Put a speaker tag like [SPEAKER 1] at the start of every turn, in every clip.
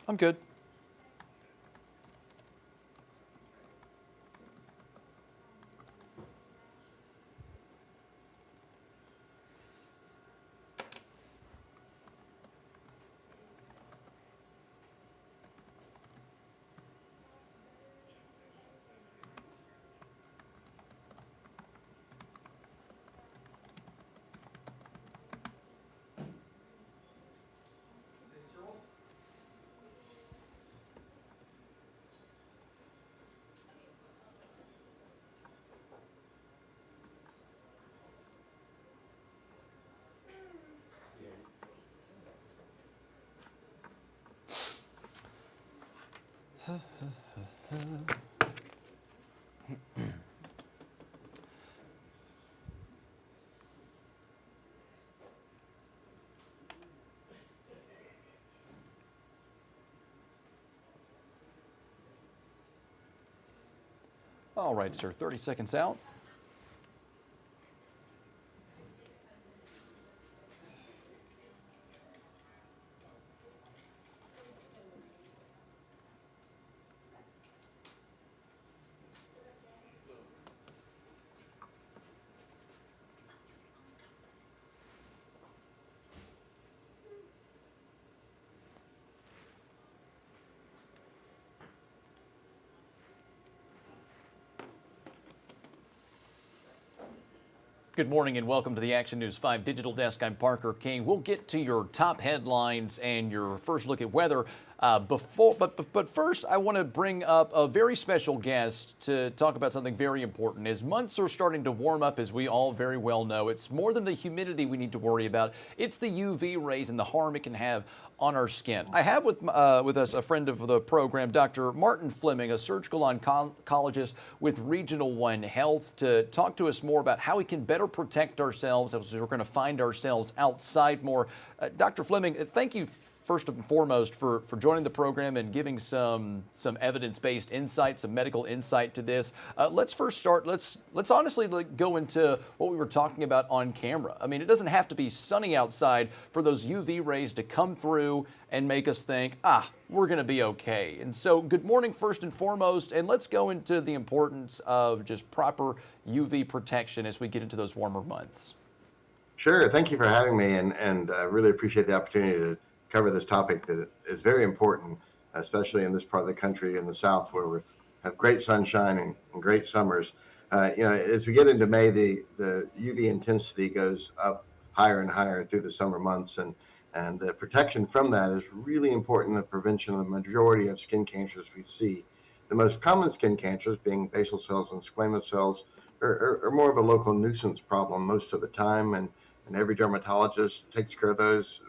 [SPEAKER 1] I'm good. All right, sir, 30 seconds out. Good morning and welcome to the Action News 5 Digital Desk. I'm Parker King. We'll get to your top headlines and your first look at weather. But first, I want to bring up a very special guest to talk about something very important. As months are starting to warm up, as we all very well know, it's more than the humidity we need to worry about. It's the UV rays and the harm it can have on our skin. I have with us a friend of the program, Dr. Martin Fleming, a surgical oncologist with Regional One Health, to talk to us more about how we can better protect ourselves as we're going to find ourselves outside more. Dr. Fleming, thank you first and foremost for joining the program and giving some evidence-based insight, some medical insight to this. Let's first start, let's honestly go into what we were talking about on camera. I mean, it doesn't have to be sunny outside for those UV rays to come through and make us think, we're going to be okay. And so good morning first and foremost, and let's go into the importance of just proper UV protection as we get into those warmer months.
[SPEAKER 2] Sure. Thank you for having me, and I really appreciate the opportunity to cover this topic that is very important, especially in this part of the country in the South, where we have great sunshine and great summers. As we get into May, the UV intensity goes up higher and higher through the summer months, and the protection from that is really important in the prevention of the majority of skin cancers we see. The most common skin cancers, being basal cells and squamous cells, are more of a local nuisance problem most of the time, and every dermatologist takes care of those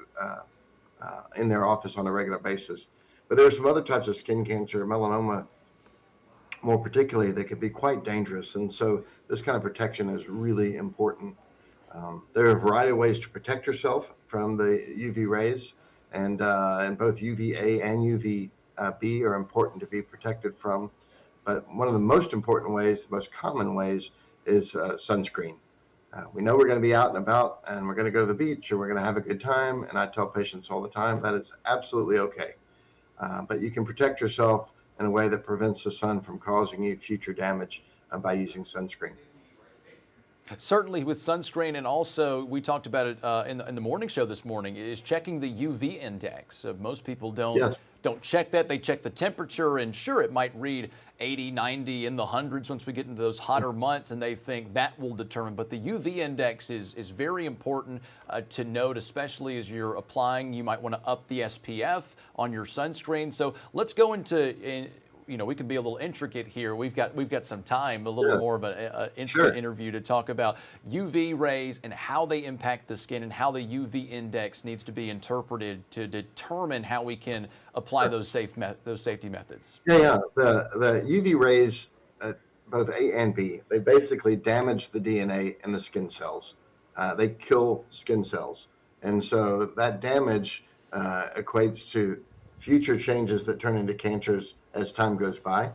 [SPEAKER 2] in their office on a regular basis. But there are some other types of skin cancer, melanoma more particularly, that could be quite dangerous. And so this kind of protection is really important. There are a variety of ways to protect yourself from the UV rays, and both UVA and UVB are important to be protected from. But one of the most important ways, the most common ways, is sunscreen. We know we're going to be out and about, and we're going to go to the beach, and we're going to have a good time. And I tell patients all the time that is absolutely okay. But you can protect yourself in a way that prevents the sun from causing you future damage by using sunscreen.
[SPEAKER 1] Certainly with sunscreen, and also we talked about it in the morning show this morning, is checking the UV index. Most people don't check that. They check the temperature, and sure, it might read 80, 90, in the hundreds once we get into those hotter months, and they think that will determine. But the UV index is very important to note, especially as you're applying. You might want to up the SPF on your sunscreen. So let's go into we can be a little intricate here. We've got some time, a little more of an intricate interview to talk about UV rays and how they impact the skin and how the UV index needs to be interpreted to determine how we can apply those safety methods.
[SPEAKER 2] Yeah. The UV rays, both A and B, they basically damage the DNA in the skin cells. They kill skin cells, and so that damage equates to future changes that turn into cancers as time goes by.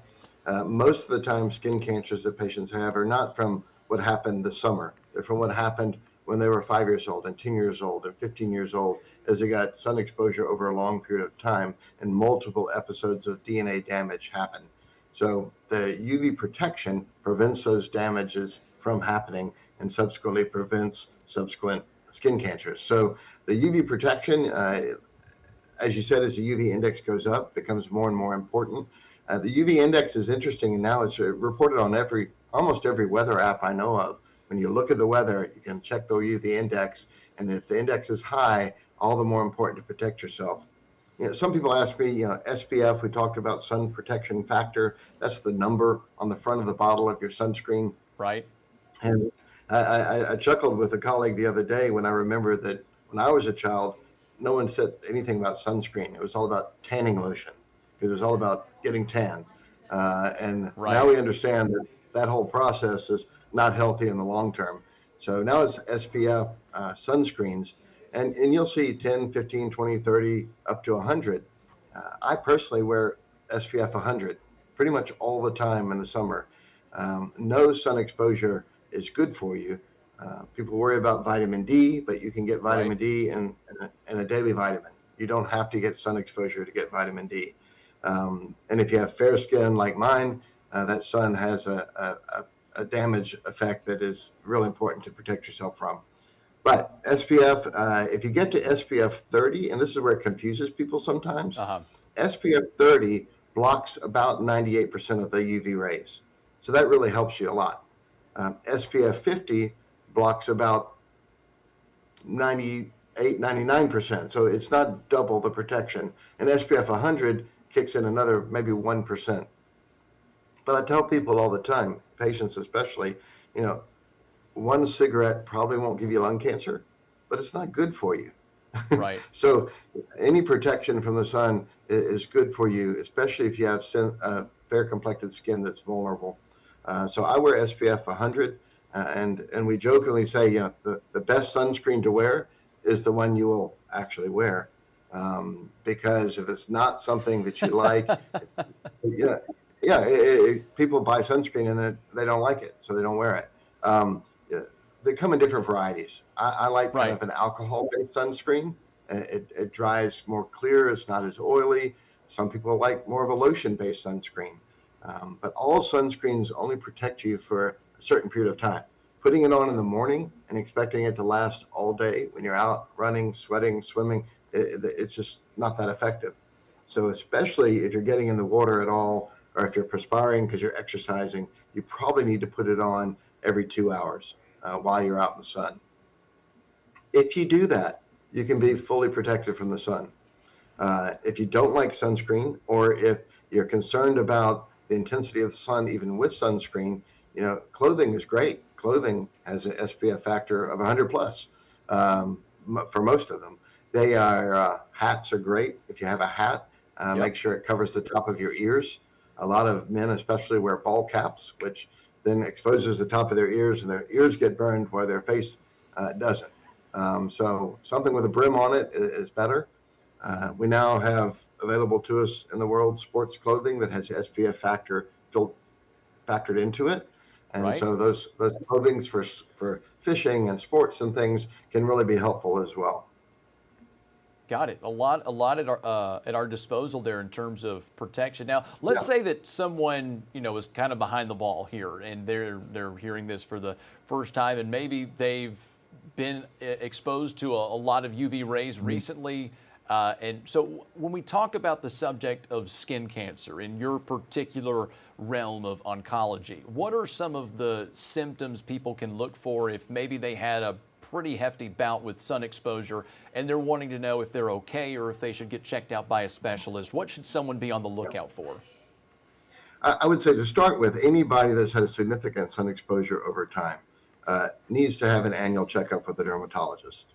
[SPEAKER 2] Most of the time, skin cancers that patients have are not from what happened this summer. They're from what happened when they were 5 years old and 10 years old and 15 years old, as they got sun exposure over a long period of time and multiple episodes of DNA damage happen. So the UV protection prevents those damages from happening and subsequently prevents subsequent skin cancers. So the UV protection, as you said, as the UV index goes up, becomes more and more important. The UV index is interesting, and now it's reported on almost every weather app I know of. When you look at the weather, you can check the UV index, and if the index is high, all the more important to protect yourself. Some people ask me, SPF, we talked about sun protection factor. That's the number on the front of the bottle of your sunscreen.
[SPEAKER 1] Right.
[SPEAKER 2] And I chuckled with a colleague the other day when I remember that when I was a child, no one said anything about sunscreen. It was all about tanning lotion because it was all about getting tan. And
[SPEAKER 1] Right.
[SPEAKER 2] now we understand that that whole process is not healthy in the long term. So now it's SPF sunscreens, and you'll see 10, 15, 20, 30, up to 100. I personally wear SPF 100 pretty much all the time in the summer. No sun exposure is good for you. People worry about vitamin D, but you can get vitamin
[SPEAKER 1] Right.
[SPEAKER 2] D in a daily vitamin. You don't have to get sun exposure to get vitamin D. And if you have fair skin like mine, that sun has a damage effect that is really important to protect yourself from. But SPF, if you get to SPF 30, and this is where it confuses people sometimes,
[SPEAKER 1] Uh-huh.
[SPEAKER 2] SPF 30 blocks about 98% of the UV rays. So that really helps you a lot. SPF 50 blocks about 98, 99%. So it's not double the protection. And SPF 100 kicks in another maybe 1%. But I tell people all the time, patients especially, one cigarette probably won't give you lung cancer, but it's not good for you.
[SPEAKER 1] Right.
[SPEAKER 2] So any protection from the sun is good for you, especially if you have fair complected skin that's vulnerable. So I wear SPF 100, and we jokingly say, the best sunscreen to wear is the one you will actually wear, because if it's not something that you like, people buy sunscreen and then they don't like it, so they don't wear it. They come in different varieties. I like kind of an alcohol-based sunscreen. It dries more clear. It's not as oily. Some people like more of a lotion-based sunscreen. But all sunscreens only protect you for a certain period of time. Putting it on in the morning and expecting it to last all day when you're out running, sweating, swimming, it's just not that effective. So especially if you're getting in the water at all, or if you're perspiring because you're exercising, you probably need to put it on every 2 hours while you're out in the sun. If you do that, you can be fully protected from the sun. If you don't like sunscreen, or if you're concerned about the intensity of the sun, even with sunscreen, clothing is great. Clothing has an SPF factor of 100 plus for most of them. Hats are great. If you have a hat, make sure it covers the top of your ears. A lot of men especially wear ball caps, which then exposes the top of their ears, and their ears get burned where their face doesn't. So something with a brim on it is better. We now have available to us in the world sports clothing that has SPF factor factored into it. And so those clothings for fishing and sports and things can really be helpful as well.
[SPEAKER 1] Got it. A lot at our disposal there in terms of protection. Now, let's say that someone, is kind of behind the ball here, and they're hearing this for the first time, and maybe they've been exposed to a lot of UV rays recently. And so when we talk about the subject of skin cancer in your particular realm of oncology, what are some of the symptoms people can look for if maybe they had a pretty hefty bout with sun exposure and they're wanting to know if they're okay or if they should get checked out by a specialist? What should someone be on the lookout for?
[SPEAKER 2] I would say to start with, anybody that's had a significant sun exposure over time needs to have an annual checkup with a dermatologist.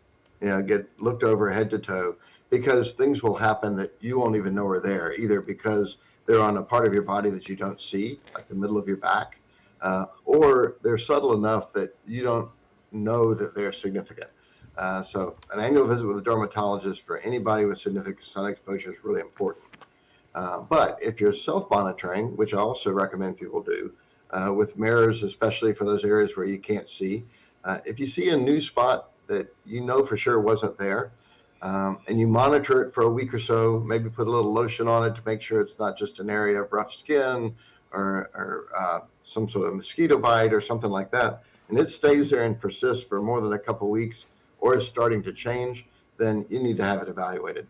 [SPEAKER 2] Get looked over head to toe, because things will happen that you won't even know are there, either because they're on a part of your body that you don't see, like the middle of your back, or they're subtle enough that you don't know that they're significant. So an annual visit with a dermatologist for anybody with significant sun exposure is really important. But if you're self-monitoring, which I also recommend people do, with mirrors, especially for those areas where you can't see, If you see a new spot that you know for sure wasn't there, and you monitor it for a week or so, maybe put a little lotion on it to make sure it's not just an area of rough skin or some sort of mosquito bite or something like that, and it stays there and persists for more than a couple weeks or is starting to change, then you need to have it evaluated,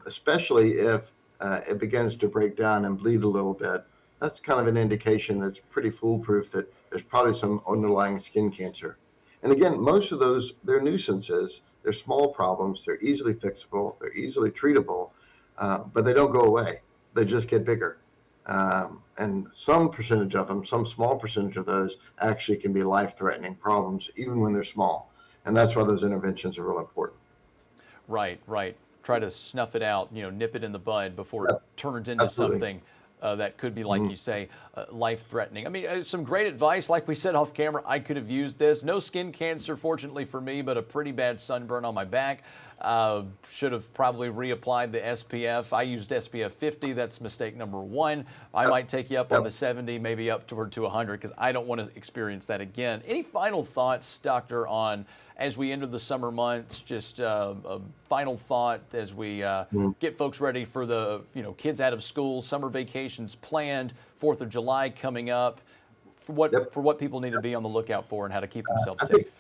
[SPEAKER 2] especially if it begins to break down and bleed a little bit. That's kind of an indication that's pretty foolproof that there's probably some underlying skin cancer. And again, most of those, they're nuisances. They're small problems. They're easily fixable. They're easily treatable, but they don't go away. They just get bigger. And some percentage of them, some small percentage of those actually can be life-threatening problems, even when they're small. And that's why those interventions are real important.
[SPEAKER 1] Right, right. Try to snuff it out, nip it in the bud before it turns into
[SPEAKER 2] Absolutely.
[SPEAKER 1] something that could be, like you say, life-threatening. I mean, some great advice. Like we said off camera, I could have used this. No skin cancer, fortunately for me, but a pretty bad sunburn on my back. Should have probably reapplied the SPF. I used SPF 50. That's mistake number one. I might take you up on the 70, maybe up toward to 100, because I don't want to experience that again. Any final thoughts, Doctor, on as we enter the summer months? Just a final thought as we get folks ready for the kids out of school, summer vacations planned, 4th of July coming up. For what people need to be on the lookout for and how to keep themselves safe.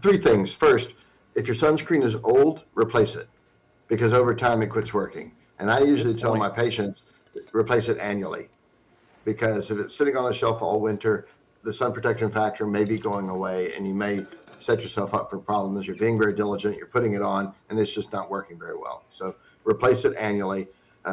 [SPEAKER 2] Three things. First, if your sunscreen is old, replace it, because over time it quits working. And I usually tell my patients, replace it annually, because if it's sitting on the shelf all winter, the sun protection factor may be going away, and you may set yourself up for problems. You're being very diligent, you're putting it on, and it's just not working very well. So replace it annually.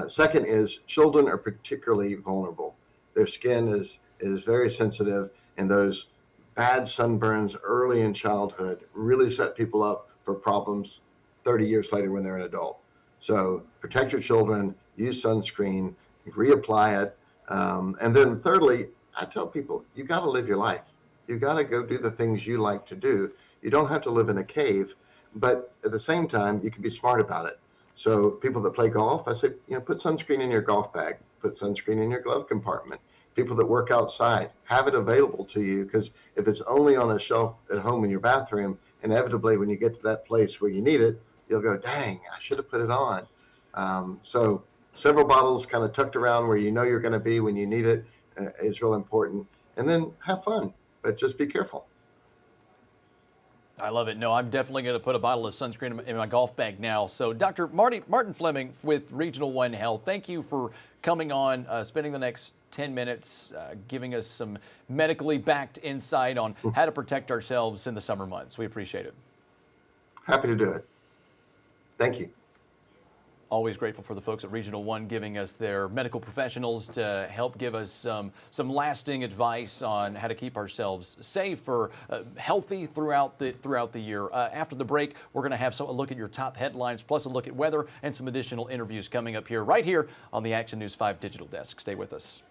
[SPEAKER 2] Second is, children are particularly vulnerable. Their skin is very sensitive, and those bad sunburns early in childhood really set people up for problems 30 years later when they're an adult. So protect your children, use sunscreen, reapply it. And then thirdly, I tell people, you got to live your life. You got to go do the things you like to do. You don't have to live in a cave, but at the same time, you can be smart about it. So people that play golf, I say, put sunscreen in your golf bag, put sunscreen in your glove compartment. People that work outside, have it available to you, because if it's only on a shelf at home in your bathroom, inevitably when you get to that place where you need it, you'll go, dang, I should have put it on. So several bottles kind of tucked around where you know you're going to be when you need it is real important. And then have fun, but just be careful.
[SPEAKER 1] I love it. No, I'm definitely going to put a bottle of sunscreen in my golf bag now. So Dr. Martin Fleming with Regional One Health, thank you for coming on, spending the next 10 minutes giving us some medically backed insight on how to protect ourselves in the summer months. We appreciate it.
[SPEAKER 2] Happy to do it. Thank you.
[SPEAKER 1] Always grateful for the folks at Regional One giving us their medical professionals to help give us some lasting advice on how to keep ourselves safe or healthy throughout the year. After the break, we're going to have a look at your top headlines, plus a look at weather and some additional interviews coming up here, right here on the Action News 5 Digital Desk. Stay with us.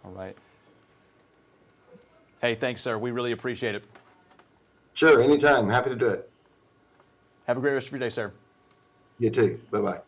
[SPEAKER 1] All right. Hey, thanks, sir. We really appreciate it.
[SPEAKER 2] Sure, anytime. Happy to do it.
[SPEAKER 1] Have a great rest of your day, sir.
[SPEAKER 2] You too. Bye-bye.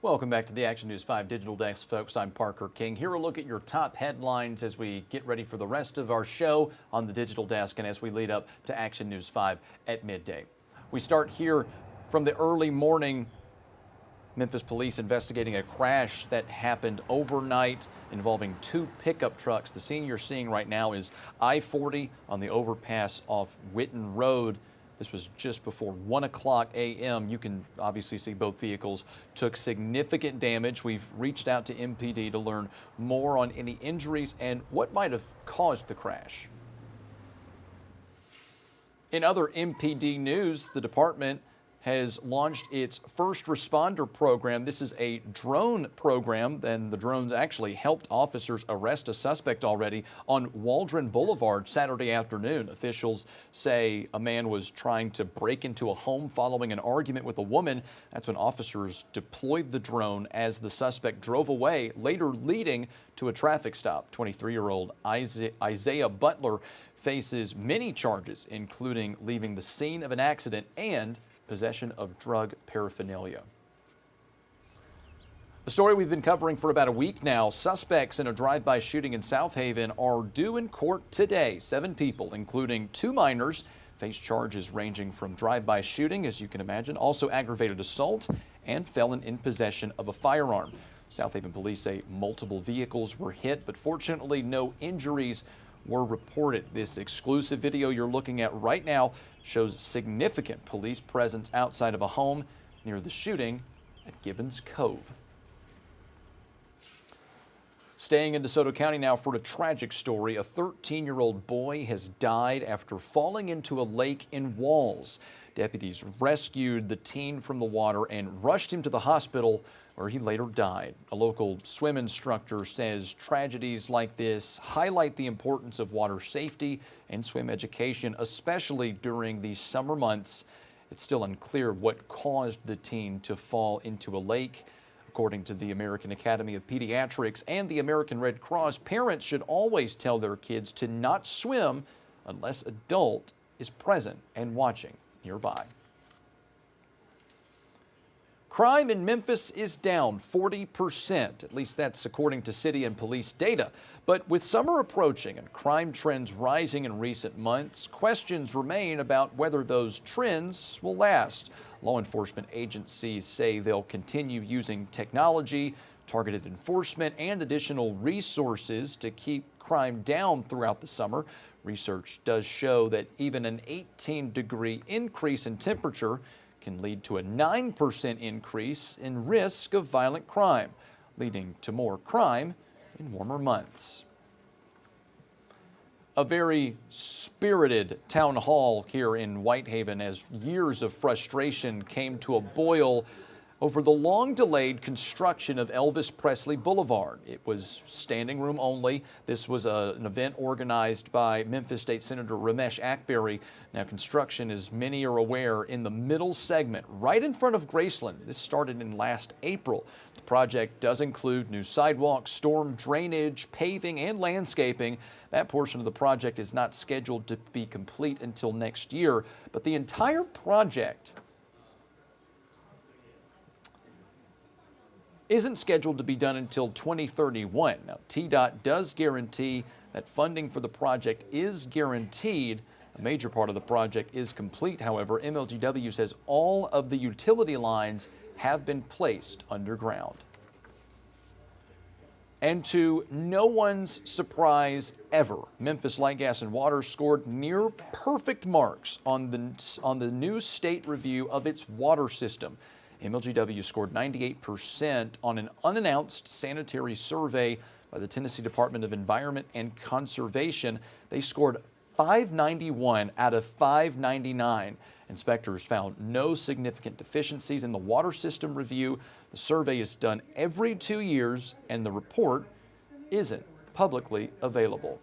[SPEAKER 1] Welcome back to the Action News 5 Digital Desk, folks. I'm Parker King. Here a look at your top headlines as we get ready for the rest of our show on the Digital Desk and as we lead up to Action News 5 at midday. We start here from the early morning. Memphis police investigating a crash that happened overnight involving two pickup trucks. The scene you're seeing right now is I-40 on the overpass off Witten Road. This was just before 1 o'clock a.m. You can obviously see both vehicles took significant damage. We've reached out to MPD to learn more on any injuries and what might have caused the crash. In other MPD news, the department has launched its first responder program. This is a drone program, and the drones actually helped officers arrest a suspect already on Waldron Boulevard Saturday afternoon. Officials say a man was trying to break into a home following an argument with a woman. That's when officers deployed the drone as the suspect drove away, later leading to a traffic stop. 23-year-old Isaiah Butler faces many charges, including leaving the scene of an accident and possession of drug paraphernalia. A story we've been covering for about a week now. Suspects in a drive-by shooting in South Haven are due in court today. 7 people, including 2 minors, face charges ranging from drive-by shooting, as you can imagine, also aggravated assault and felon in possession of a firearm. South Haven police say multiple vehicles were hit, but fortunately no injuries were reported. This exclusive video you're looking at right now shows significant police presence outside of a home near the shooting at Gibbons Cove. Staying in DeSoto County now for a tragic story. A 13-year-old boy has died after falling into a lake in Walls. Deputies rescued the teen from the water and rushed him to the hospital, where he later died. A local swim instructor says tragedies like this highlight the importance of water safety and swim education, especially during these summer months. It's still unclear what caused the teen to fall into a lake. According to the American Academy of Pediatrics and the American Red Cross, parents should always tell their kids to not swim unless an adult is present and watching nearby. Crime in Memphis is down 40%, at least that's according to city and police data. But with summer approaching and crime trends rising in recent months, questions remain about whether those trends will last. Law enforcement agencies say they'll continue using technology, targeted enforcement, and additional resources to keep crime down throughout the summer. Research does show that even an 18-degree increase in temperature can lead to a 9% increase in risk of violent crime, leading to more crime in warmer months. A very spirited town hall here in Whitehaven as years of frustration came to a boil over the long-delayed construction of Elvis Presley Boulevard. It was standing room only. This was an event organized by Memphis State Senator Ramesh Akbari. Now, construction, as many are aware, in the middle segment, right in front of Graceland. This started in last April. The project does include new sidewalks, storm drainage, paving, and landscaping. That portion of the project is not scheduled to be complete until next year, but the entire project isn't scheduled to be done until 2031. Now, TDOT does guarantee that funding for the project is guaranteed. A major part of the project is complete, however. MLGW says all of the utility lines have been placed underground. And to no one's surprise ever, Memphis Light, Gas, and Water scored near perfect marks on the new state review of its water system. MLGW scored 98% on an unannounced sanitary survey by the Tennessee Department of Environment and Conservation. They scored 591 out of 599. Inspectors found no significant deficiencies in the water system review. The survey is done every 2 years, and the report isn't publicly available.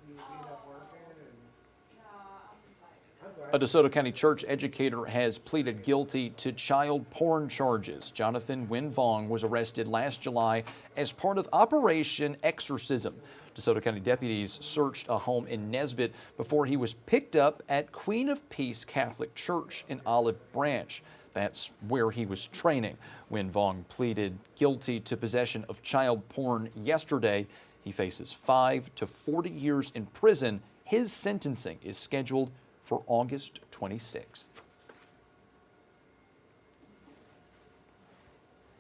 [SPEAKER 1] A DeSoto County church educator has pleaded guilty to child porn charges. Jonathan Win Vong was arrested last July as part of Operation Exorcism. DeSoto County deputies searched a home in Nesbitt before he was picked up at Queen of Peace Catholic Church in Olive Branch. That's where he was training. Win Vong pleaded guilty to possession of child porn yesterday. He faces 5 to 40 years in prison. His sentencing is scheduled for August 26th.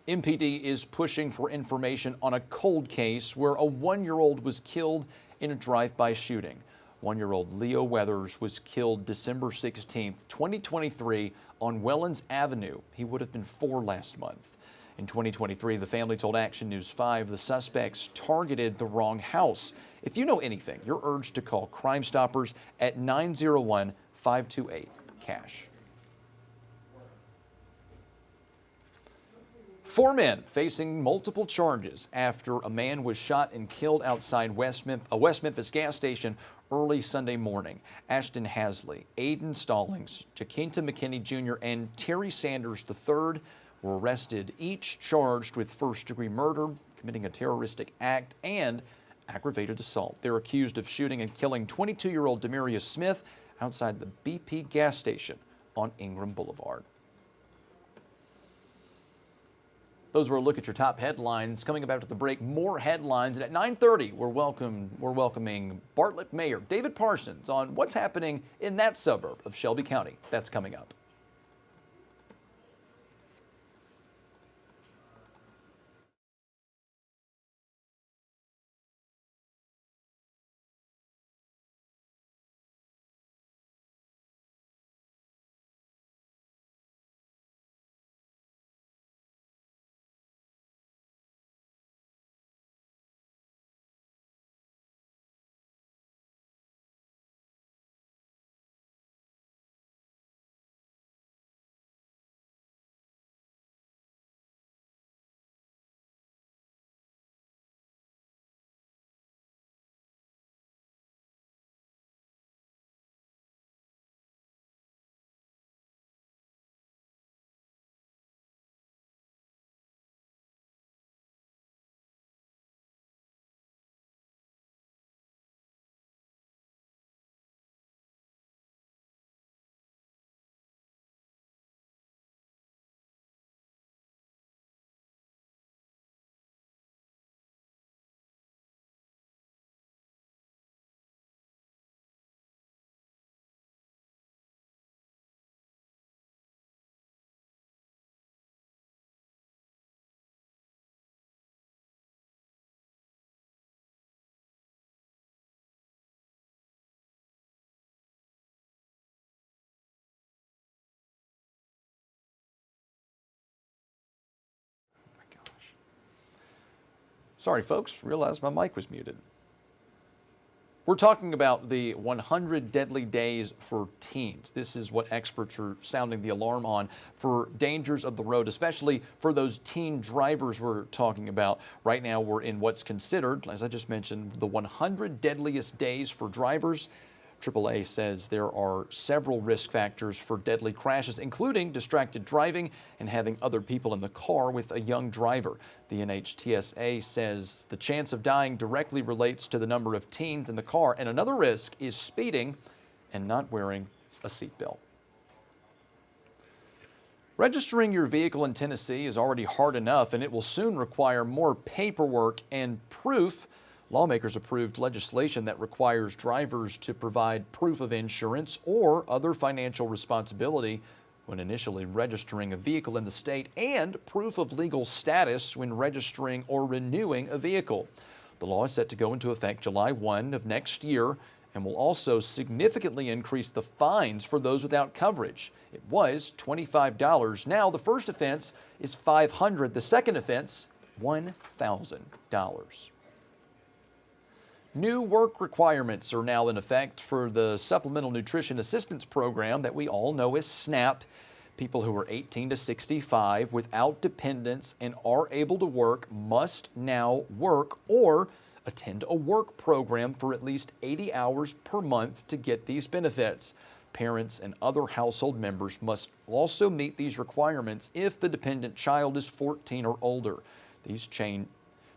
[SPEAKER 1] MPD is pushing for information on a cold case where a 1-year-old was killed in a drive-by shooting. 1-year-old Leo Weathers was killed December 16, 2023 on Wellens Avenue. He would have been 4 last month. In 2023, the family told Action News 5 the suspects targeted the wrong house. If you know anything, you're urged to call Crime Stoppers at 901-528-CASH. 4 men facing multiple charges after a man was shot and killed outside a West Memphis gas station early Sunday morning. Ashton Hasley, Aiden Stallings, Jaquinta McKinney Jr., and Terry Sanders III were arrested, each charged with first-degree murder, committing a terroristic act, and aggravated assault. They're accused of shooting and killing 22-year-old Demarius Smith outside the BP gas station on Ingram Boulevard. Those were a look at your top headlines. Coming up after the break, more headlines. And at 9:30, we're welcoming Bartlett Mayor David Parsons on what's happening in that suburb of Shelby County. That's coming up. Sorry, folks, realized my mic was muted. We're talking about the 100 deadly days for teens. This is what experts are sounding the alarm on for dangers of the road, especially for those teen drivers we're talking about. Right now, we're in what's considered, as I just mentioned, the 100 deadliest days for drivers. AAA says there are several risk factors for deadly crashes, including distracted driving and having other people in the car with a young driver. The NHTSA says the chance of dying directly relates to the number of teens in the car, and another risk is speeding and not wearing a seatbelt. Registering your vehicle in Tennessee is already hard enough, and it will soon require more paperwork and proof. Lawmakers approved legislation that requires drivers to provide proof of insurance or other financial responsibility when initially registering a vehicle in the state, and proof of legal status when registering or renewing a vehicle. The law is set to go into effect July 1 of next year and will also significantly increase the fines for those without coverage. It was $25. Now the first offense is $500. The second offense, $1,000. New work requirements are now in effect for the Supplemental Nutrition Assistance Program that we all know as SNAP. People who are 18 to 65 without dependents and are able to work must now work or attend a work program for at least 80 hours per month to get these benefits. Parents and other household members must also meet these requirements if the dependent child is 14 or older.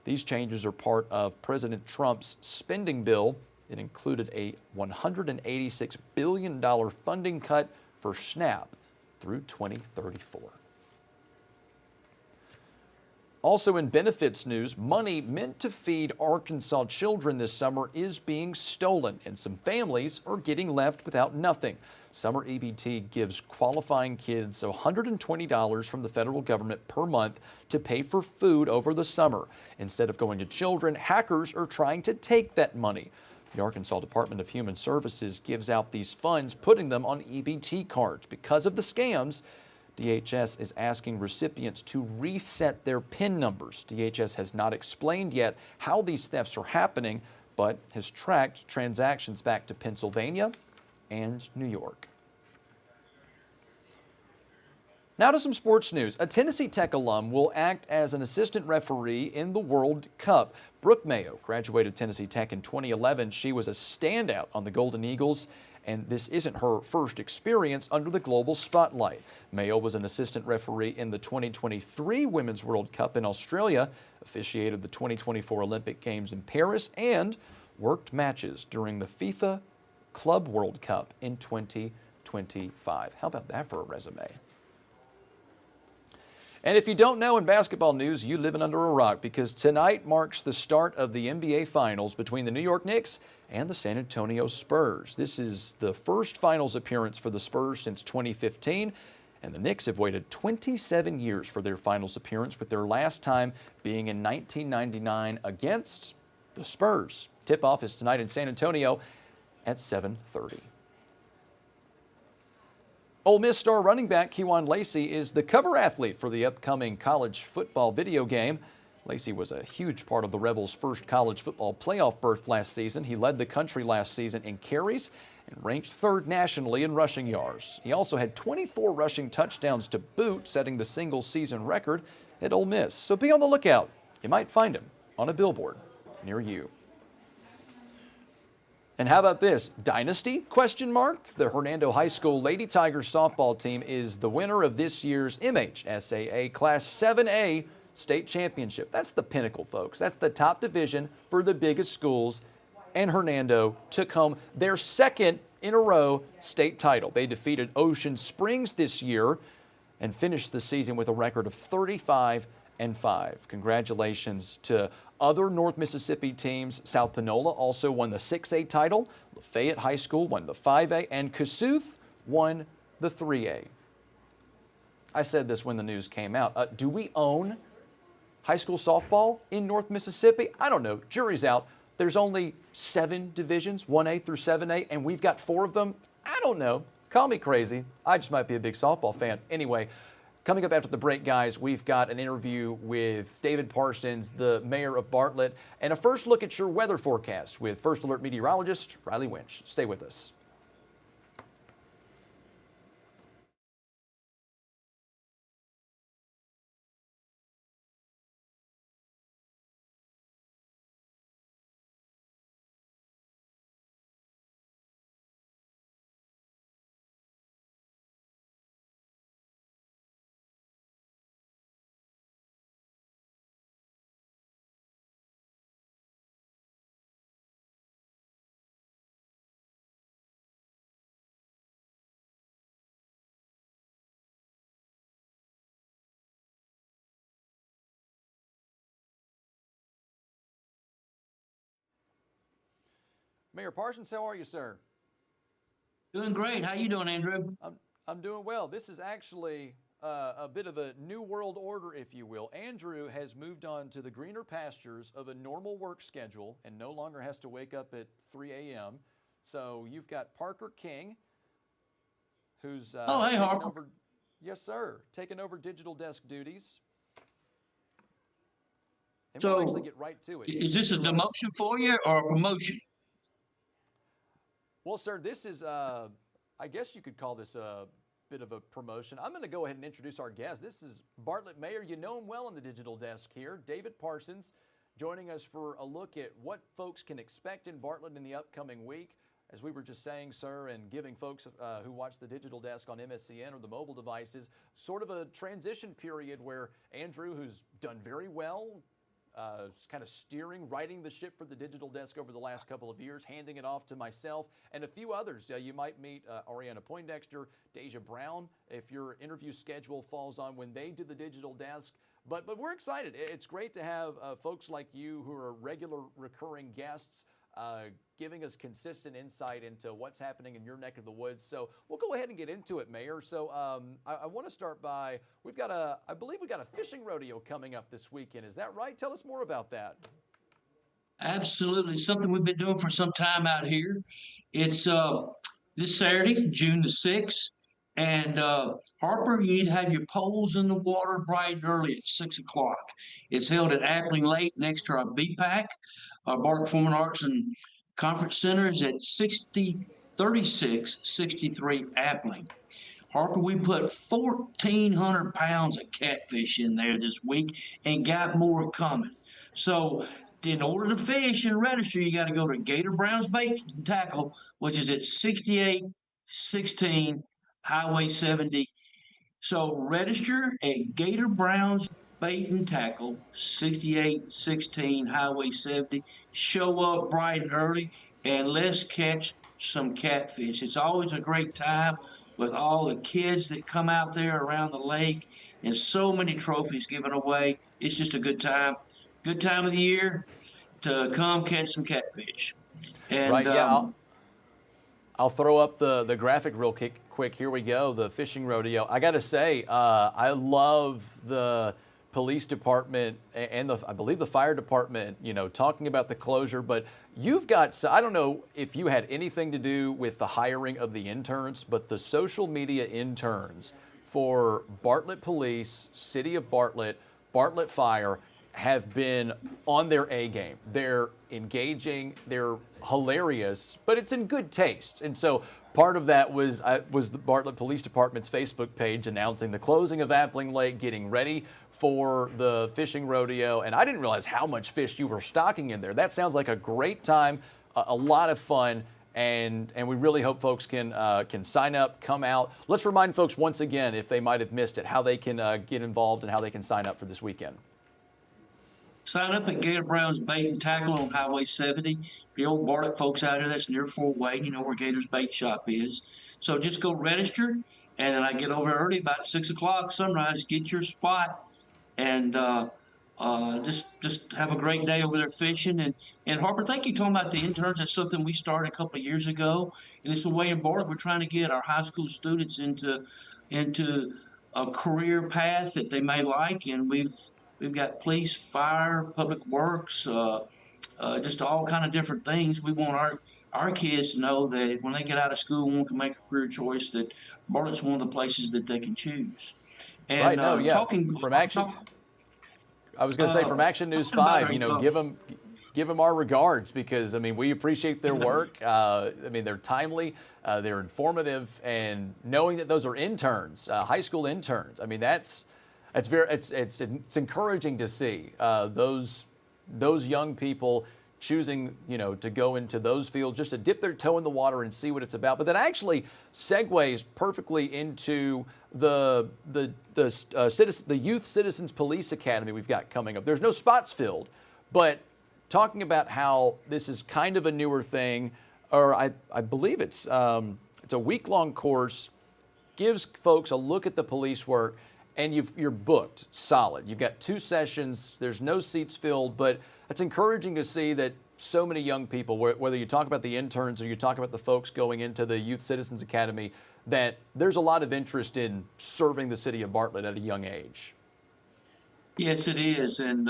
[SPEAKER 1] These changes are part of President Trump's spending bill. It included a $186 billion funding cut for SNAP through 2034. Also in benefits news, money meant to feed Arkansas children this summer is being stolen, and some families are getting left without nothing. Summer EBT gives qualifying kids $120 from the federal government per month to pay for food over the summer. Instead of going to children, hackers are trying to take that money. The Arkansas Department of Human Services gives out these funds, putting them on EBT cards. Because of the scams, DHS is asking recipients to reset their PIN numbers. DHS has not explained yet how these thefts are happening, but has tracked transactions back to Pennsylvania and New York. Now to some sports news. A Tennessee Tech alum will act as an assistant referee in the World Cup. Brooke Mayo graduated Tennessee Tech in 2011. She was a standout on the Golden Eagles, and this isn't her first experience under the global spotlight. Mayo was an assistant referee in the 2023 Women's World Cup in Australia, officiated the 2024 Olympic Games in Paris, and worked matches during the FIFA Club World Cup in 2025. How about that for a resume? And if you don't know in basketball news, you living under a rock, because tonight marks the start of the NBA Finals between the New York Knicks and the San Antonio Spurs. This is the first Finals appearance for the Spurs since 2015, and the Knicks have waited 27 years for their Finals appearance, with their last time being in 1999 against the Spurs. Tip-off is tonight in San Antonio at 7:30. Ole Miss star running back Kejuan Lacey is the cover athlete for the upcoming college football video game. Lacey was a huge part of the Rebels' first college football playoff berth last season. He led the country last season in carries and ranked third nationally in rushing yards. He also had 24 rushing touchdowns to boot, setting the single-season record at Ole Miss. So be on the lookout. You might find him on a billboard near you. And how about this? Dynasty? Question mark. The Hernando High School Lady Tigers softball team is the winner of this year's MHSAA Class 7A state championship. That's the pinnacle, folks. That's the top division for the biggest schools. And Hernando took home their second in a row state title. They defeated Ocean Springs this year and finished the season with a record of 35-5. Congratulations to other North Mississippi teams. South Panola also won the 6A title. Lafayette High School won the 5A, and Kossuth won the 3A. I said this when the news came out. Do we own high school softball in North Mississippi? I don't know. Jury's out. There's only 7 divisions, 1A through 7A, and we've got 4 of them. I don't know. Call me crazy. I just might be a big softball fan. Anyway, coming up after the break, guys, we've got an interview with David Parsons, the mayor of Bartlett, and a first look at your weather forecast with First Alert meteorologist Riley Winch. Stay with us. Mayor Parsons, how are you, sir?
[SPEAKER 3] Doing great. How you doing, Andrew?
[SPEAKER 1] I'm doing well. This is actually a bit of a new world order, if you will. Andrew has moved on to the greener pastures of a normal work schedule and no longer has to wake up at 3 a.m. So you've got Parker King, who's
[SPEAKER 3] Hey,
[SPEAKER 1] taking
[SPEAKER 3] Harper.
[SPEAKER 1] over. Yes, sir. Taking over digital desk duties. And we'll actually get right to it.
[SPEAKER 3] Is this a demotion for you or a promotion?
[SPEAKER 1] Well, sir, this is, I guess you could call this a bit of a promotion. I'm going to go ahead and introduce our guest. This is Bartlett Mayor. You know him well on the digital desk here, David Parsons, joining us for a look at what folks can expect in Bartlett in the upcoming week. As we were just saying, sir, and giving folks who watch the digital desk on MSCN or the mobile devices sort of a transition period where Andrew, who's done very well, kind of steering, riding the ship for the digital desk over the last couple of years, handing it off to myself and a few others. You might meet Ariana Poindexter, Deja Brown, if your interview schedule falls on when they do the digital desk. But we're excited. It's great to have folks like you who are regular recurring guests giving us consistent insight into what's happening in your neck of the woods. So we'll go ahead and get into it, Mayor. So I want to start by, I believe we've got a fishing rodeo coming up this weekend. Is that right? Tell us more about that.
[SPEAKER 3] Absolutely. Something we've been doing for some time out here. It's this Saturday, June the 6th. And Harper, you need to have your poles in the water bright and early at 6 o'clock. It's held at Appling Lake next to our BPAC, our Bartlett Performing Arts and Conference Center is at 3663 Appling. Harper, we put 1,400 pounds of catfish in there this week and got more coming. So, in order to fish and register, you got to go to Gator Brown's Bait and Tackle, which is at 6816 Highway 70. So, register at Gator Brown's Bait and Tackle, 6816 Highway 70. Show up bright and early, and let's catch some catfish. It's always a great time with all the kids that come out there around the lake and so many trophies given away. It's just a good time. Good time of the year to come catch some catfish. And
[SPEAKER 1] Right, yeah. I'll throw up the graphic real quick. Here we go, the fishing rodeo. I got to say, I love the police department and I believe the fire department, talking about the closure, but you've got, I don't know if you had anything to do with the hiring of the interns, but the social media interns for Bartlett Police, City of Bartlett, Bartlett Fire have been on their A game. They're engaging, they're hilarious, but it's in good taste. And so part of that was the Bartlett Police Department's Facebook page announcing the closing of Appling Lake, getting ready for the fishing rodeo. And I didn't realize how much fish you were stocking in there. That sounds like a great time, a lot of fun. And we really hope folks can sign up, come out. Let's remind folks once again, if they might have missed it, how they can get involved and how they can sign up for this weekend.
[SPEAKER 3] sign up at Gator Brown's Bait and Tackle on Highway 70. The old Bartlett folks out here, that's near Fort Wayne, you know where Gator's Bait Shop is. So just go register, and then I get over early, about 6 o'clock sunrise, get your spot, and just have a great day over there fishing. And Harper, thank you talking about the interns. That's something we started a couple of years ago, and it's a way in Bartlett we're trying to get our high school students into a career path that they may like, and we've got police, fire, public works, just all kind of different things. We want our kids to know that when they get out of school and can make a career choice, that Bartlett's one of the places that they can choose. And
[SPEAKER 1] right. No, yeah.
[SPEAKER 3] talking
[SPEAKER 1] from Action, I was going to say from Action News 5, give them our regards, because I mean we appreciate their work. I mean they're timely, they're informative, and knowing that those are interns, high school interns. I mean it's encouraging to see those young people choosing to go into those fields just to dip their toe in the water and see what it's about. But that actually segues perfectly into the Youth Citizens Police Academy we've got coming up. There's no spots filled, but talking about how this is kind of a newer thing, or I believe it's a week-long course, gives folks a look at the police work, and you're booked solid. You've got 2 sessions. There's no seats filled, but it's encouraging to see that so many young people, whether you talk about the interns or you talk about the folks going into the Youth Citizens Academy, that there's a lot of interest in serving the city of Bartlett at a young age.
[SPEAKER 3] Yes, it is. And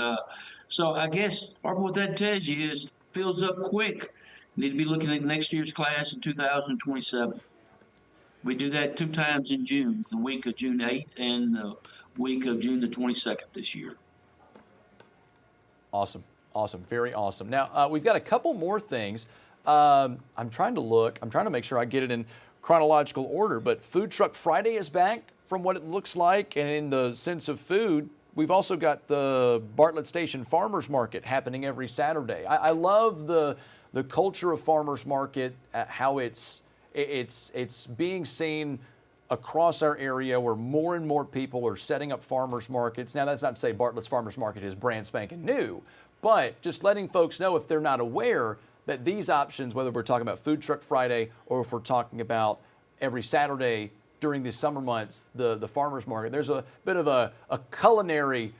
[SPEAKER 3] so I guess, Harper, what that tells you is fills up quick. You need to be looking at next year's class in 2027. We do that 2 times in June, the week of June 8th and the week of June the 22nd this year.
[SPEAKER 1] Awesome. Awesome. Very awesome. Now, we've got a couple more things. I'm trying to make sure I get it in chronological order, but Food Truck Friday is back from what it looks like. And in the sense of food, we've also got the Bartlett Station Farmers Market happening every Saturday. I love the culture of Farmers Market, how it's being seen across our area, where more and more people are setting up farmers markets. Now, that's not to say Bartlett's Farmers Market is brand spanking new, but just letting folks know, if they're not aware, that these options, whether we're talking about Food Truck Friday or if we're talking about every Saturday during the summer months, the farmers market, there's a bit of a culinary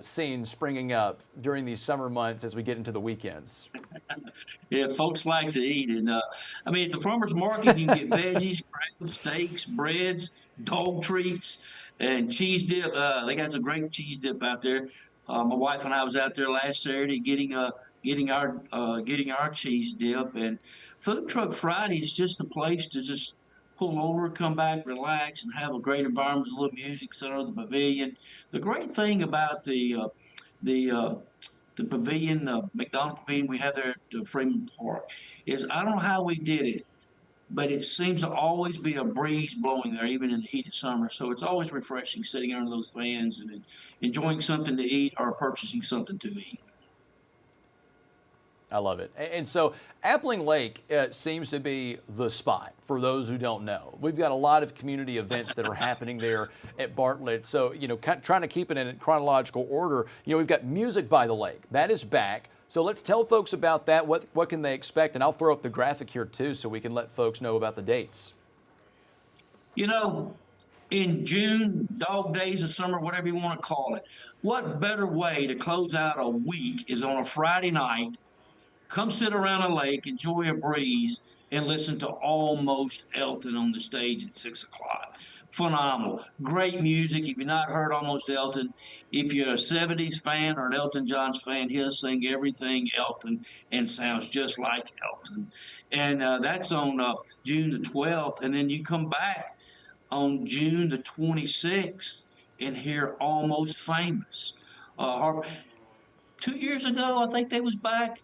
[SPEAKER 1] scene springing up during these summer months as we get into the weekends.
[SPEAKER 3] Yeah, folks like to eat. And I mean, at the farmer's market, you can get veggies, crabs, steaks, breads, dog treats, and cheese dip. They got some great cheese dip out there. My wife and I was out there last Saturday getting our cheese dip, and Food Truck Friday is just a place to just pull over, come back, relax, and have a great environment, a little music center, the pavilion. The great thing about the uh, the pavilion, the McDonald Pavilion we have there at Freeman Park, is I don't know how we did it, but it seems to always be a breeze blowing there, even in the heat of summer. So it's always refreshing sitting under those fans and enjoying something to eat or purchasing something to eat.
[SPEAKER 1] I love it. And so Appling Lake seems to be the spot for those who don't know. We've got a lot of community events that are happening there at Bartlett. So, trying to keep it in chronological order, we've got Music by the Lake. That is back. So let's tell folks about that. What can they expect? And I'll throw up the graphic here too so we can let folks know about the dates.
[SPEAKER 3] You know, in June, dog days of summer, whatever you want to call it, what better way to close out a week is on a Friday night. Come sit around a lake, enjoy a breeze, and listen to Almost Elton on the stage at 6 o'clock. Phenomenal. Great music. If you've not heard Almost Elton, if you're a 70s fan or an Elton John's fan, he'll sing everything Elton and sounds just like Elton. And that's on June the 12th. And then you come back on June the 26th and hear Almost Famous. Uh, 2 years ago, I think they was back.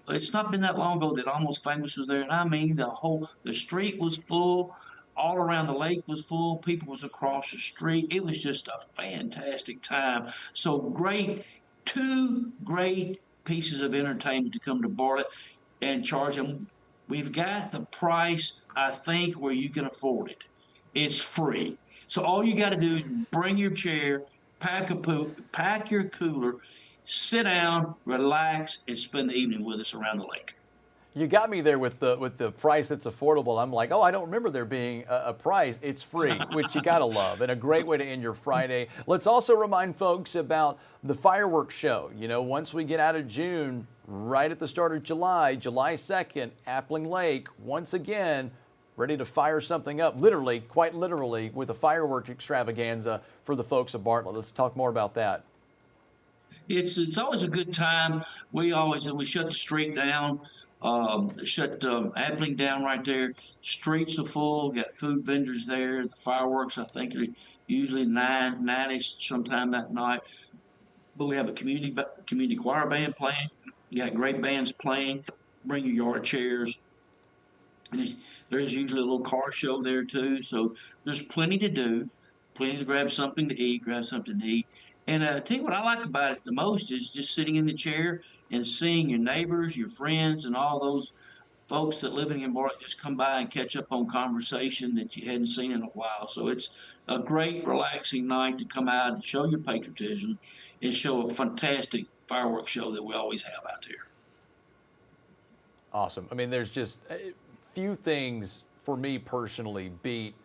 [SPEAKER 3] It's not been that long ago that Almost Famous was there, and I mean the street was full, all around the lake was full. People was across the street. It was just a fantastic time. So great, two great pieces of entertainment to come to Bartlett and charge them. We've got the price, I think, where you can afford it. It's free. So all you got to do is bring your chair, pack your cooler, sit down, relax, and spend the evening with us around the lake.
[SPEAKER 1] You got me there with the price that's affordable. I'm like, oh, I don't remember there being a price. It's free, which you gotta love, and a great way to end your Friday. Let's also remind folks about the fireworks show. Once we get out of June, right at the start of July, July 2nd, Appling Lake, once again, ready to fire something up, literally, quite literally, with a fireworks extravaganza for the folks of Bartlett. Let's talk more about that.
[SPEAKER 3] It's always a good time. We shut the street down, shut Appling down right there. Streets are full. Got food vendors there. The fireworks I think are usually nine-ish sometime that night. But we have a community choir band playing. Got great bands playing. Bring your yard chairs. And there's usually a little car show there too. So there's plenty to do, plenty to grab something to eat, And tell you what I like about it the most is just sitting in the chair and seeing your neighbors, your friends, and all those folks that living in Bartlett just come by and catch up on conversation that you hadn't seen in a while. So it's a great, relaxing night to come out and show your patriotism and show a fantastic fireworks show that we always have out there.
[SPEAKER 1] Awesome. I mean, there's just few things for me personally beat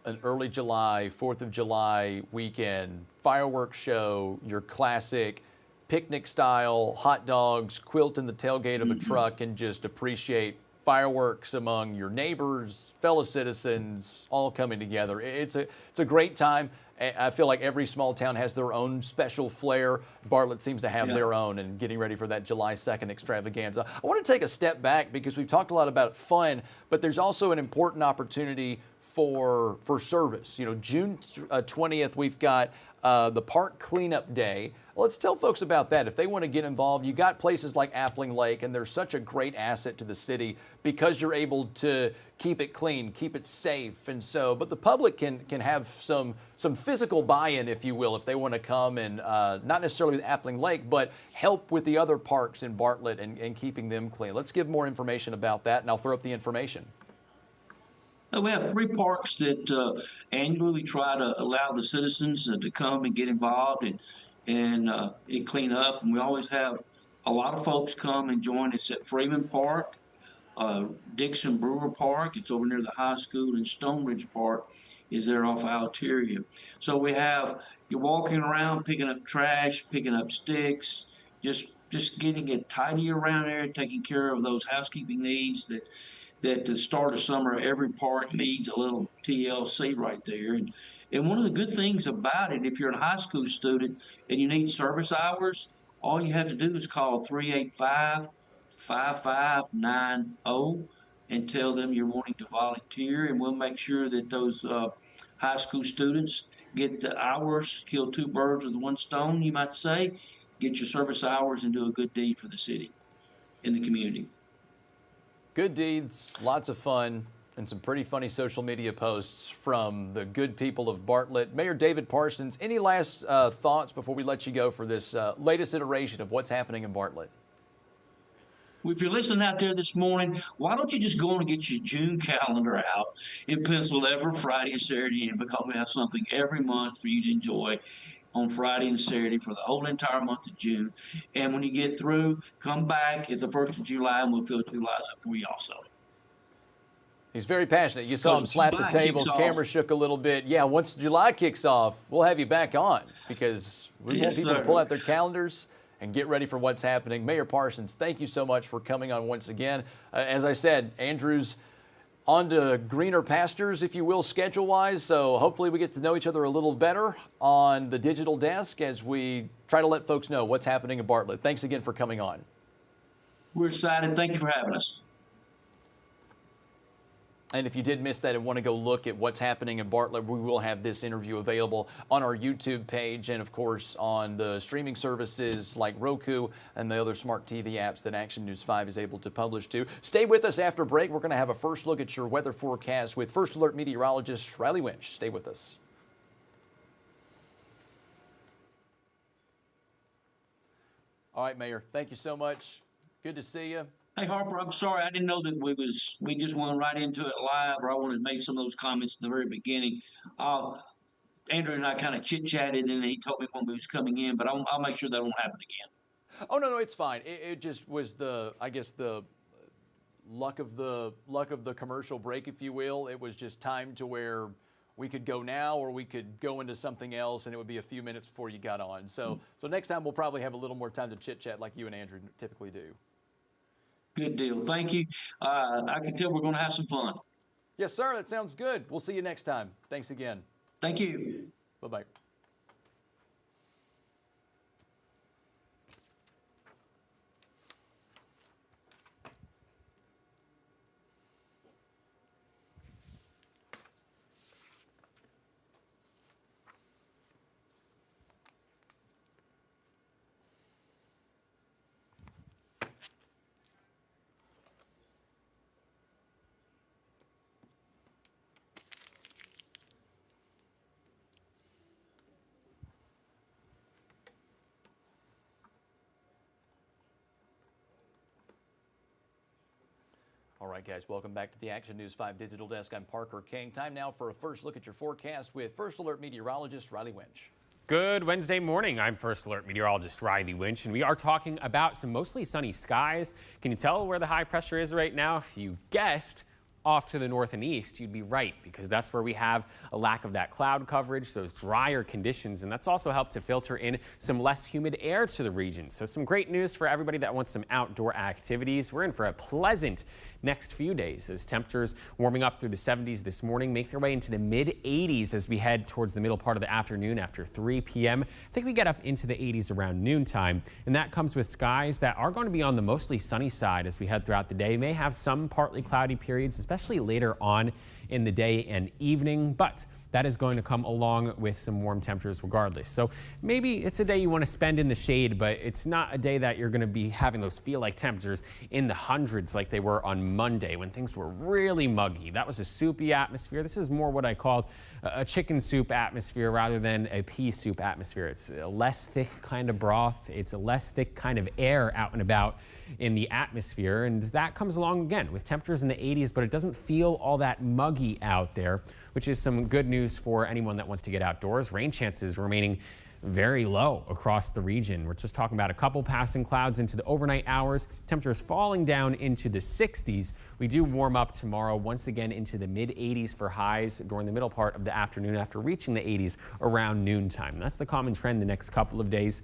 [SPEAKER 1] an early July, 4th of July weekend, fireworks show, your classic picnic style, hot dogs, quilt in the tailgate of a truck, and just appreciate fireworks among your neighbors, fellow citizens, all coming together. It's a great time. I feel like every small town has their own special flair. Bartlett seems to have their own, and getting ready for that July 2nd extravaganza. I want to take a step back because we've talked a lot about fun, but there's also an important opportunity for service. June 20th, we've got the park cleanup day. Let's tell folks about that. If they want to get involved, you got places like Appling Lake, and they're such a great asset to the city because you're able to keep it clean, keep it safe, and so. But the public can have some physical buy-in, if you will, if they want to come and not necessarily with Appling Lake, but help with the other parks in Bartlett and keeping them clean. Let's give more information about that, and I'll throw up the information.
[SPEAKER 3] We have 3 parks that annually we try to allow the citizens to come and get involved and clean up. And we always have a lot of folks come and join us at Freeman Park, Dixon Brewer Park. It's over near the high school, and Stone Ridge Park is there off Altaria. So you're walking around picking up trash, picking up sticks, just getting it tidy around there, taking care of those housekeeping needs that at the start of summer, every park needs a little TLC right there. And one of the good things about it, if you're a high school student and you need service hours, all you have to do is call 385-5590 and tell them you're wanting to volunteer, and we'll make sure that those high school students get the hours, kill two birds with one stone, you might say, get your service hours and do a good deed for the city and the community.
[SPEAKER 1] Good deeds, lots of fun, and some pretty funny social media posts from the good people of Bartlett. Mayor David Parsons, any last thoughts before we let you go for this latest iteration of what's happening in Bartlett?
[SPEAKER 3] Well, if you're listening out there this morning, why don't you just go on and get your June calendar out and pencil every Friday and Saturday in, because we have something every month for you to enjoy on Friday and Saturday for the whole entire month of June. And when you get through, come back at the 1st of July and we'll fill July's up for you also.
[SPEAKER 1] He's very passionate. You saw him slap the
[SPEAKER 3] July
[SPEAKER 1] table,
[SPEAKER 3] kicks
[SPEAKER 1] camera
[SPEAKER 3] off.
[SPEAKER 1] shook a little bit. Yeah, once July kicks off, we'll have you back on because we want
[SPEAKER 3] Yes,
[SPEAKER 1] people to
[SPEAKER 3] sir.
[SPEAKER 1] pull out their calendars and get ready for what's happening. Mayor Parsons, thank you so much for coming on once again. As I said, Andrew's on to greener pastures, if you will, schedule-wise. So hopefully we get to know each other a little better on the digital desk as we try to let folks know what's happening in Bartlett. Thanks again for coming on.
[SPEAKER 3] We're excited. Thank you for having us.
[SPEAKER 1] And if you did miss that and want to go look at what's happening in Bartlett, we will have this interview available on our YouTube page and, of course, on the streaming services like Roku and the other smart TV apps that Action News 5 is able to publish to. Stay with us after break. We're going to have a first look at your weather forecast with First Alert meteorologist Riley Winch. Stay with us. All right, Mayor, thank you so much. Good to see you.
[SPEAKER 3] Hey Harper, I'm sorry, I didn't know that we just went right into it live, or I wanted to make some of those comments at the very beginning. Andrew and I kind of chit-chatted and he told me when we was coming in, but I'll make sure that won't happen again.
[SPEAKER 1] Oh, no, it's fine. It just was I guess the luck of the commercial break, if you will. It was just time to where we could go now or we could go into something else and it would be a few minutes before you got on. So next time we'll probably have a little more time to chit-chat like you and Andrew typically do.
[SPEAKER 3] Good deal. Thank you. I can tell we're going to have some fun.
[SPEAKER 1] Yes, sir. That sounds good. We'll see you next time. Thanks again.
[SPEAKER 3] Thank you.
[SPEAKER 1] Bye-bye. All right, guys, welcome back to the Action News 5 Digital Desk. I'm Parker King. Time now for a first look at your forecast with First Alert meteorologist Riley Winch.
[SPEAKER 4] Good Wednesday morning. I'm First Alert meteorologist Riley Winch, and we are talking about some mostly sunny skies. Can you tell where the high pressure is right now? If you guessed off to the north and east, you'd be right, because that's where we have a lack of that cloud coverage, those drier conditions, and that's also helped to filter in some less humid air to the region. So some great news for everybody that wants some outdoor activities. We're in for a pleasant next few days as temperatures warming up through the 70s this morning, make their way into the mid 80s as we head towards the middle part of the afternoon after 3 p.m. I think we get up into the 80s around noontime, and that comes with skies that are going to be on the mostly sunny side as we head throughout the day. May have some partly cloudy periods, especially later on in the day and evening, but that is going to come along with some warm temperatures regardless. So maybe it's a day you want to spend in the shade, but it's not a day that you're going to be having those feel-like temperatures in the hundreds like they were on Monday when things were really muggy. That was a soupy atmosphere. This is more what I called a chicken soup atmosphere rather than a pea soup atmosphere. It's a less thick kind of broth. It's a less thick kind of air out and about in the atmosphere, and that comes along again with temperatures in the 80s, but it doesn't feel all that muggy out there, which is some good news for anyone that wants to get outdoors. Rain chances remaining very low across the region. We're just talking about a couple passing clouds into the overnight hours. Temperatures falling down into the 60s. We do warm up tomorrow once again into the mid 80s for highs during the middle part of the afternoon after reaching the 80s around noontime. That's the common trend the next couple of days.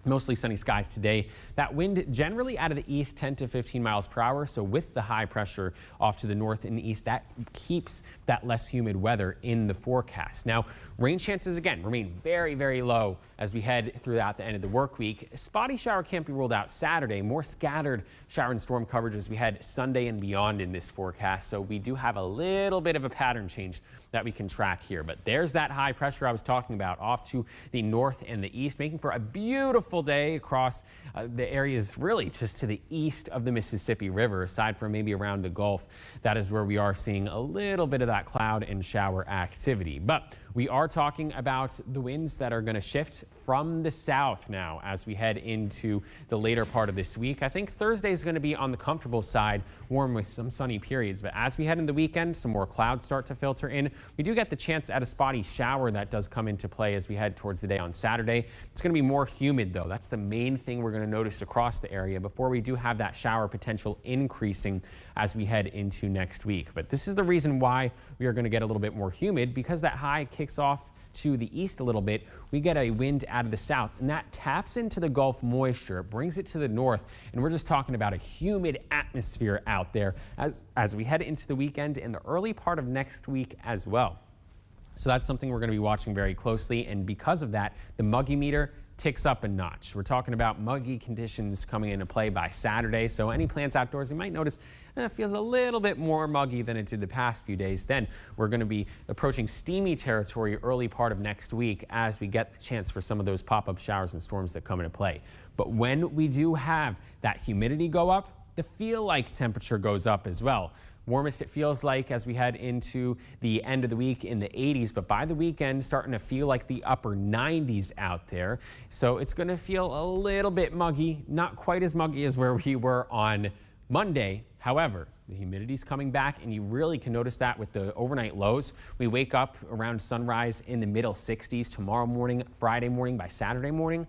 [SPEAKER 4] Mostly sunny skies today. That wind generally out of the east, 10 to 15 miles per hour. So with the high pressure off to the north and east, that keeps that less humid weather in the forecast. Now, rain chances again remain very, very low as we head throughout the end of the work week. Spotty shower can't be ruled out Saturday. More scattered shower and storm coverage as we head Sunday and beyond in this forecast. So we do have a little bit of a pattern change that we can track here. But there's that high pressure I was talking about off to the north and the east, making for a beautiful day across the areas really just to the east of the Mississippi River, aside from maybe around the Gulf. That is where we are seeing a little bit of that cloud and shower activity. But we are talking about the winds that are going to shift from the south now as we head into the later part of this week. I think Thursday is going to be on the comfortable side, warm with some sunny periods. But as we head into the weekend, some more clouds start to filter in. We do get the chance at a spotty shower that does come into play as we head towards the day on Saturday. It's going to be more humid, though. That's the main thing we're going to notice across the area before we do have that shower potential increasing as we head into next week. But this is the reason why we are going to get a little bit more humid, because that high kicks off to the east a little bit. We get a wind out of the south, and that taps into the Gulf moisture, brings it to the north, and we're just talking about a humid atmosphere out there as we head into the weekend and the early part of next week as well. So that's something we're going to be watching very closely, and because of that, the muggy meter ticks up a notch. We're talking about muggy conditions coming into play by Saturday, so any plants outdoors, you might notice it feels a little bit more muggy than it did the past few days. Then we're going to be approaching steamy territory early part of next week as we get the chance for some of those pop-up showers and storms that come into play. But when we do have that humidity go up, the feel-like temperature goes up as well. Warmest it feels like as we head into the end of the week in the 80s, but by the weekend starting to feel like the upper 90s out there. So it's going to feel a little bit muggy, not quite as muggy as where we were on Monday. However, the humidity's coming back, and you really can notice that with the overnight lows. We wake up around sunrise in the middle 60s tomorrow morning, Friday morning. By Saturday morning,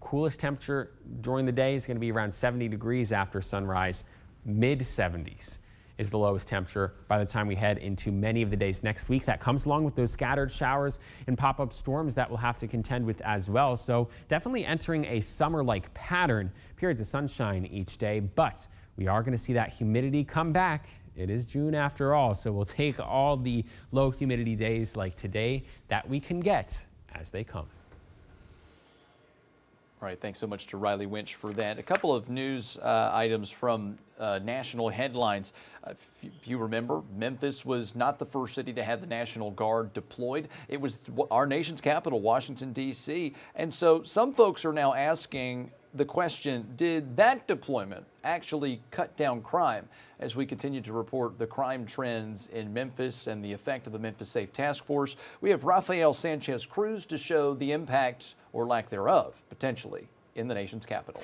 [SPEAKER 4] coolest temperature during the day is going to be around 70 degrees after sunrise, mid 70s. Is the lowest temperature by the time we head into many of the days next week. That comes along with those scattered showers and pop-up storms that we'll have to contend with as well. So definitely entering a summer-like pattern, periods of sunshine each day, but we are going to see that humidity come back. It is June after all, so we'll take all the low humidity days like today that we can get as they come.
[SPEAKER 1] All right, thanks so much to Riley Winch for that. A couple of news items from national headlines. If you remember, Memphis was not the first city to have the National Guard deployed. It was our nation's capital, Washington, D.C. And so some folks are now asking the question, did that deployment actually cut down crime? As we continue to report the crime trends in Memphis and the effect of the Memphis Safe Task Force, we have Rafael Sanchez Cruz to show the impact or lack thereof, potentially, in the nation's capital.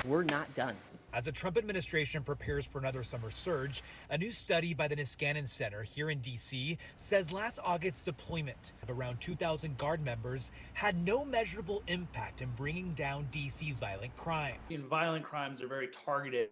[SPEAKER 5] We're not done.
[SPEAKER 6] As the Trump administration prepares for another summer surge, a new study by the Niskanen Center here in D.C. says last August's deployment of around 2,000 Guard members had no measurable impact in bringing down D.C.'s violent crime.
[SPEAKER 7] Violent crimes are very targeted,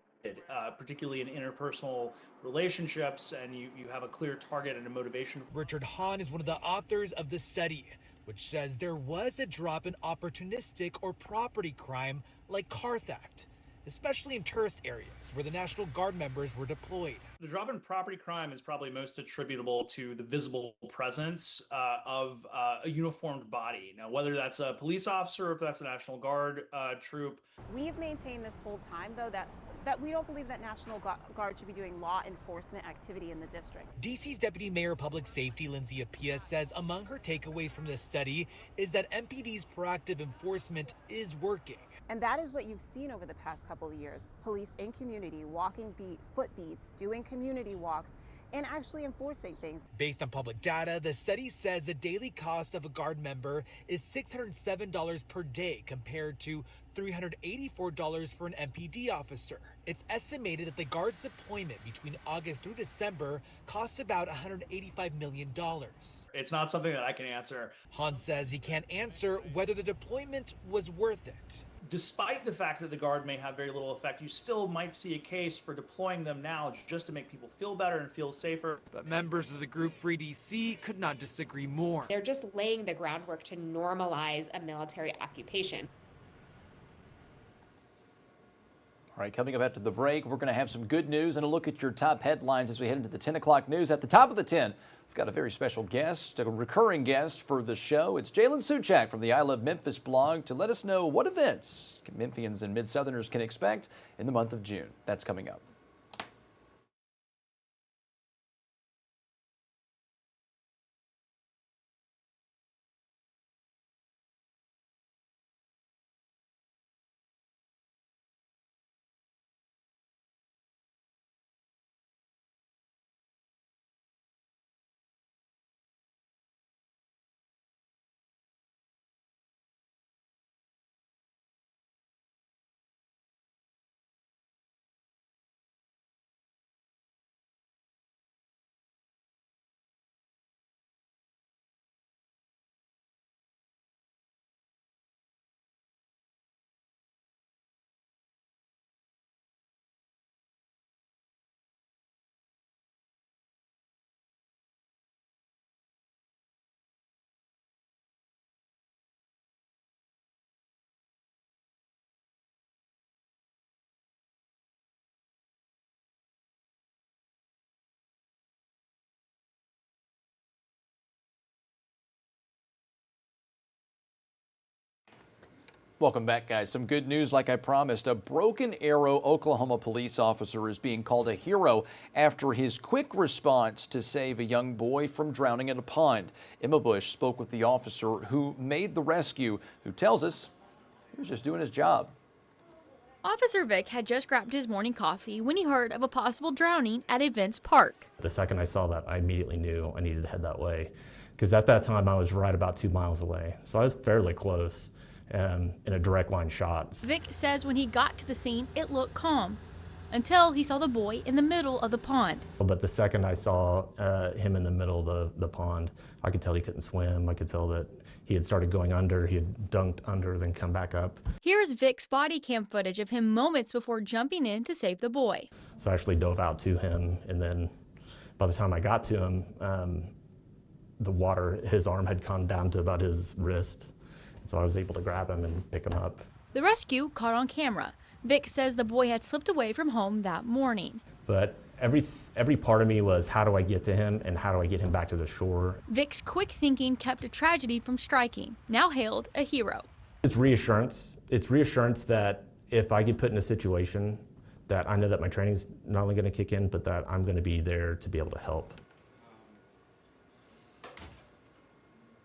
[SPEAKER 7] particularly in interpersonal relationships, and you have a clear target and a motivation.
[SPEAKER 6] Richard Hahn is one of the authors of the study, which says there was a drop in opportunistic or property crime like car theft, especially in tourist areas where the National Guard members were deployed.
[SPEAKER 7] The drop in property crime is probably most attributable to the visible presence of a uniformed body. Now, whether that's a police officer or if that's a National Guard troop.
[SPEAKER 8] We've maintained this whole time, though, that we don't believe that National Guard should be doing law enforcement activity in the district.
[SPEAKER 6] DC's Deputy Mayor of Public Safety, Lindsay Appiah, says among her takeaways from this study is that MPD's proactive enforcement is working.
[SPEAKER 8] And that is what you've seen over the past couple of years. Police in community, walking foot beats, doing community walks, and actually enforcing things.
[SPEAKER 6] Based on public data, the study says the daily cost of a Guard member is $607 per day compared to $384 for an MPD officer. It's estimated that the Guard's deployment between August through December costs about $185 million.
[SPEAKER 7] It's not something that I can answer.
[SPEAKER 6] Hahn says he can't answer whether the deployment was worth it.
[SPEAKER 7] Despite the fact that the Guard may have very little effect, you still might see a case for deploying them now just to make people feel better and feel safer.
[SPEAKER 6] But members of the group Free DC could not disagree more.
[SPEAKER 9] They're just laying the groundwork to normalize a military occupation.
[SPEAKER 1] All right, coming up after the break, we're going to have some good news and a look at your top headlines as we head into the 10 o'clock news. At the top of the 10, we've got a very special guest, a recurring guest for the show. It's Jalen Suchak from the I Love Memphis blog to let us know what events Memphians and Mid-Southerners can expect in the month of June. That's coming up. Welcome back, guys. Some good news, like I promised. A Broken Arrow, Oklahoma police officer is being called a hero after his quick response to save a young boy from drowning in a pond. Emma Bush spoke with the officer who made the rescue, who tells us he was just doing his job.
[SPEAKER 9] Officer Vic had just grabbed his morning coffee when he heard of a possible drowning at a Vince Park.
[SPEAKER 10] The second I saw that, I immediately knew I needed to head that way, because at that time I was right about 2 miles away, so I was fairly close. In a direct line shot.
[SPEAKER 9] Vic says when he got to the scene, it looked calm until he saw the boy in the middle of the pond.
[SPEAKER 10] But the second I saw him in the middle of the pond, I could tell he couldn't swim. I could tell that he had started going under. He had dunked under, then come back up.
[SPEAKER 9] Here's Vic's body cam footage of him moments before jumping in to save the boy.
[SPEAKER 10] So I actually dove out to him, and then by the time I got to him, the water, his arm had come down to about his wrist. So I was able to grab him and pick him up.
[SPEAKER 9] The rescue caught on camera. Vic says the boy had slipped away from home that morning.
[SPEAKER 10] But every part of me was, how do I get to him and how do I get him back to the shore?
[SPEAKER 9] Vic's quick thinking kept a tragedy from striking, now hailed a hero.
[SPEAKER 10] It's reassurance. It's reassurance that if I get put in a situation, that I know that my training's not only going to kick in, but that I'm going to be there to be able to help.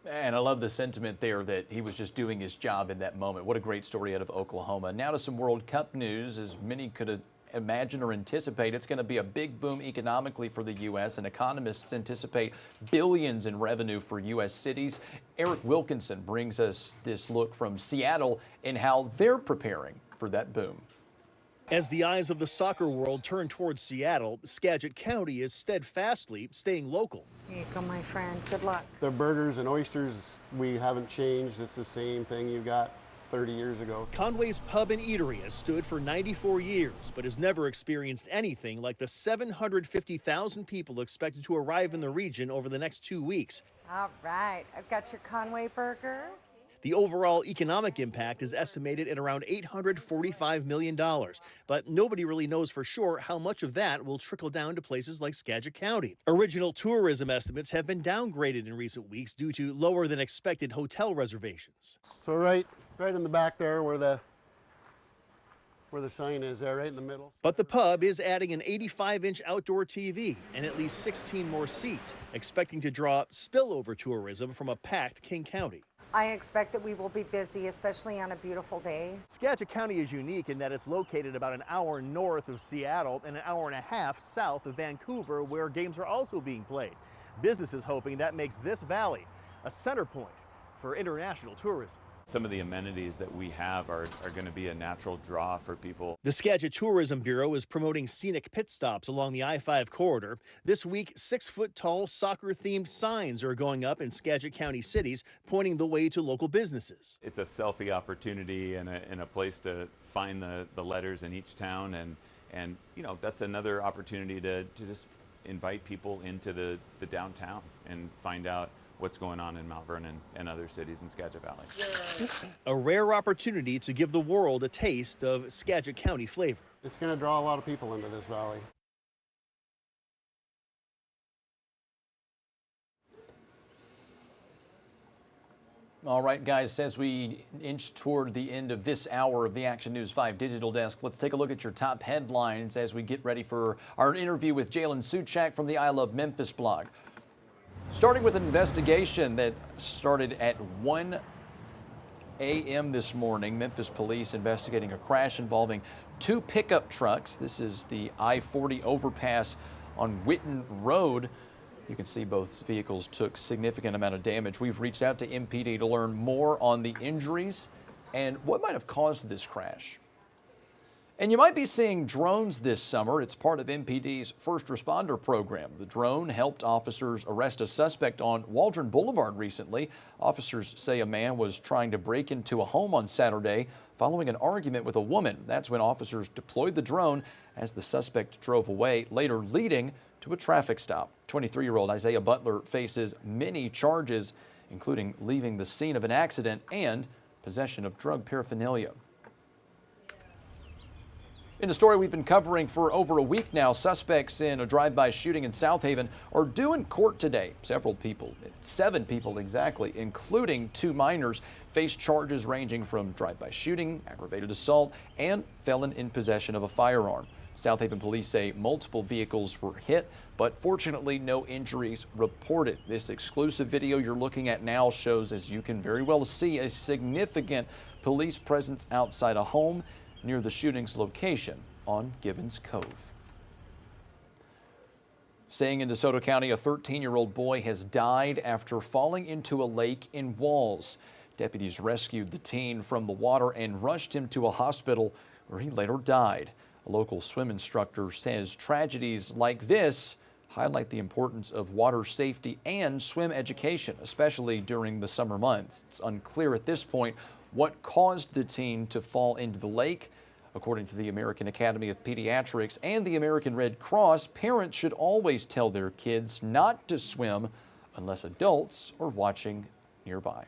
[SPEAKER 1] And I love the sentiment there that he was just doing his job in that moment. What a great story out of Oklahoma. Now to some World Cup news. As many could imagine or anticipate, it's going to be a big boom economically for the U.S., and economists anticipate billions in revenue for U.S. cities. Eric Wilkinson brings us this look from Seattle and how they're preparing for that boom.
[SPEAKER 11] As the eyes of the soccer world turn towards Seattle, Skagit County is steadfastly staying local.
[SPEAKER 12] Here you go, my friend. Good luck.
[SPEAKER 13] The burgers and oysters, we haven't changed. It's the same thing you got 30 years ago.
[SPEAKER 11] Conway's Pub and Eatery has stood for 94 years, but has never experienced anything like the 750,000 people expected to arrive in the region over the next 2 weeks.
[SPEAKER 12] All right, I've got your Conway burger.
[SPEAKER 11] The overall economic impact is estimated at around $845 million, but nobody really knows for sure how much of that will trickle down to places like Skagit County. Original tourism estimates have been downgraded in recent weeks due to lower than expected hotel reservations.
[SPEAKER 13] So right in the back there where the sign is there, right in the middle.
[SPEAKER 11] But the pub is adding an 85-inch outdoor TV and at least 16 more seats, expecting to draw spillover tourism from a packed King County.
[SPEAKER 12] I expect that we will be busy, especially on a beautiful day.
[SPEAKER 11] Skagit County is unique in that it's located about an hour north of Seattle and an hour and a half south of Vancouver, where games are also being played. Businesses hoping that makes this valley a center point for international tourism.
[SPEAKER 14] Some of the amenities that we have are going to be a natural draw for people.
[SPEAKER 11] The Skagit Tourism Bureau is promoting scenic pit stops along the I-5 corridor. This week, 6-foot-tall soccer-themed signs are going up in Skagit County cities, pointing the way to local businesses.
[SPEAKER 14] It's a selfie opportunity and a place to find the letters in each town, and you know, that's another opportunity to just invite people into the downtown and find out what's going on in Mount Vernon and other cities in Skagit Valley.
[SPEAKER 11] A rare opportunity to give the world a taste of Skagit County flavor.
[SPEAKER 13] It's going to draw a lot of people into this valley.
[SPEAKER 1] All right, guys, as we inch toward the end of this hour of the Action News 5 Digital Desk, let's take a look at your top headlines as we get ready for our interview with Jalen Suchak from the I Love Memphis blog. Starting with an investigation that started at 1 a.m. this morning, Memphis police investigating a crash involving two pickup trucks. This is the I-40 overpass on Witten Road. You can see both vehicles took significant amount of damage. We've reached out to MPD to learn more on the injuries and what might have caused this crash. And you might be seeing drones this summer. It's part of MPD's first responder program. The drone helped officers arrest a suspect on Waldron Boulevard recently. Officers say a man was trying to break into a home on Saturday following an argument with a woman. That's when officers deployed the drone as the suspect drove away, later leading to a traffic stop. 23-year-old Isaiah Butler faces many charges, including leaving the scene of an accident and possession of drug paraphernalia. In a story we've been covering for over a week now, suspects in a drive-by shooting in South Haven are due in court today. Several people, 7 people exactly, including 2 minors, face charges ranging from drive-by shooting, aggravated assault, and felon in possession of a firearm. South Haven police say multiple vehicles were hit, but fortunately no injuries reported. This exclusive video you're looking at now shows, as you can very well see, a significant police presence outside a home near the shooting's location on Gibbons Cove. Staying in DeSoto County, a 13-year-old boy has died after falling into a lake in Walls. Deputies rescued the teen from the water and rushed him to a hospital where he later died. A local swim instructor says tragedies like this highlight the importance of water safety and swim education, especially during the summer months. It's unclear at this point what caused the teen to fall into the lake. According to the American Academy of Pediatrics and the American Red Cross, parents should always tell their kids not to swim unless adults are watching nearby.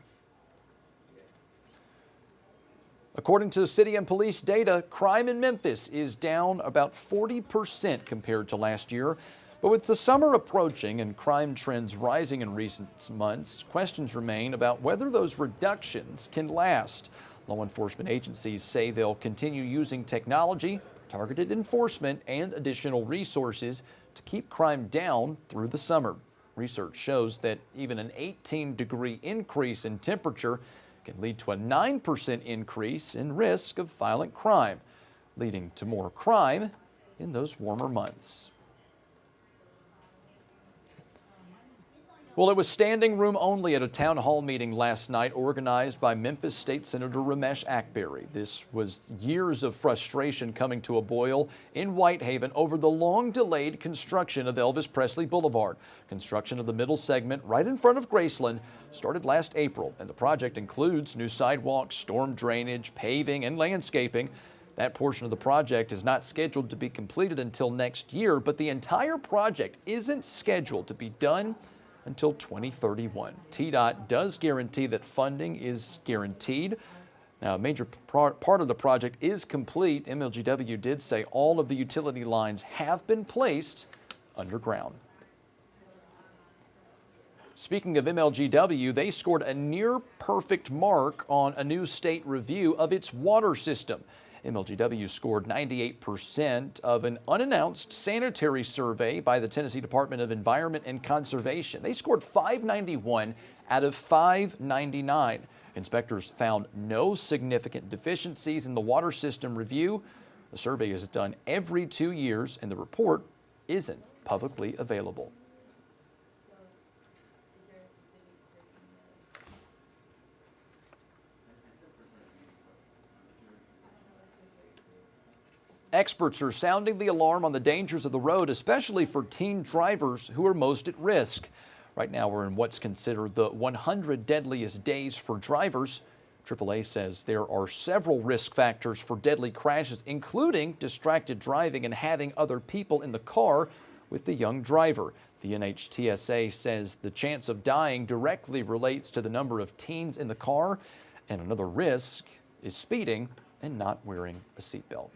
[SPEAKER 1] According to city and police data, crime in Memphis is down about 40% compared to last year. But with the summer approaching and crime trends rising in recent months, questions remain about whether those reductions can last. Law enforcement agencies say they'll continue using technology, targeted enforcement, and additional resources to keep crime down through the summer. Research shows that even an 18-degree increase in temperature can lead to a 9% increase in risk of violent crime, leading to more crime in those warmer months. Well, it was standing room only at a town hall meeting last night organized by Memphis State Senator Ramesh Akbari. This was years of frustration coming to a boil in Whitehaven over the long-delayed construction of Elvis Presley Boulevard. Construction of the middle segment right in front of Graceland started last April, and the project includes new sidewalks, storm drainage, paving, and landscaping. That portion of the project is not scheduled to be completed until next year, but the entire project isn't scheduled to be done until 2031. TDOT does guarantee that funding is guaranteed. Now, a major part of the project is complete. MLGW did say all of the utility lines have been placed underground. Speaking of MLGW, they scored a near-perfect mark on a new state review of its water system. MLGW scored 98% of an unannounced sanitary survey by the Tennessee Department of Environment and Conservation. They scored 591 out of 599. Inspectors found no significant deficiencies in the water system review. The survey is done every 2 years, and the report isn't publicly available. Experts are sounding the alarm on the dangers of the road, especially for teen drivers who are most at risk. Right now, we're in what's considered the 100 deadliest days for drivers. AAA says there are several risk factors for deadly crashes, including distracted driving and having other people in the car with the young driver. The NHTSA says the chance of dying directly relates to the number of teens in the car, and another risk is speeding and not wearing a seatbelt.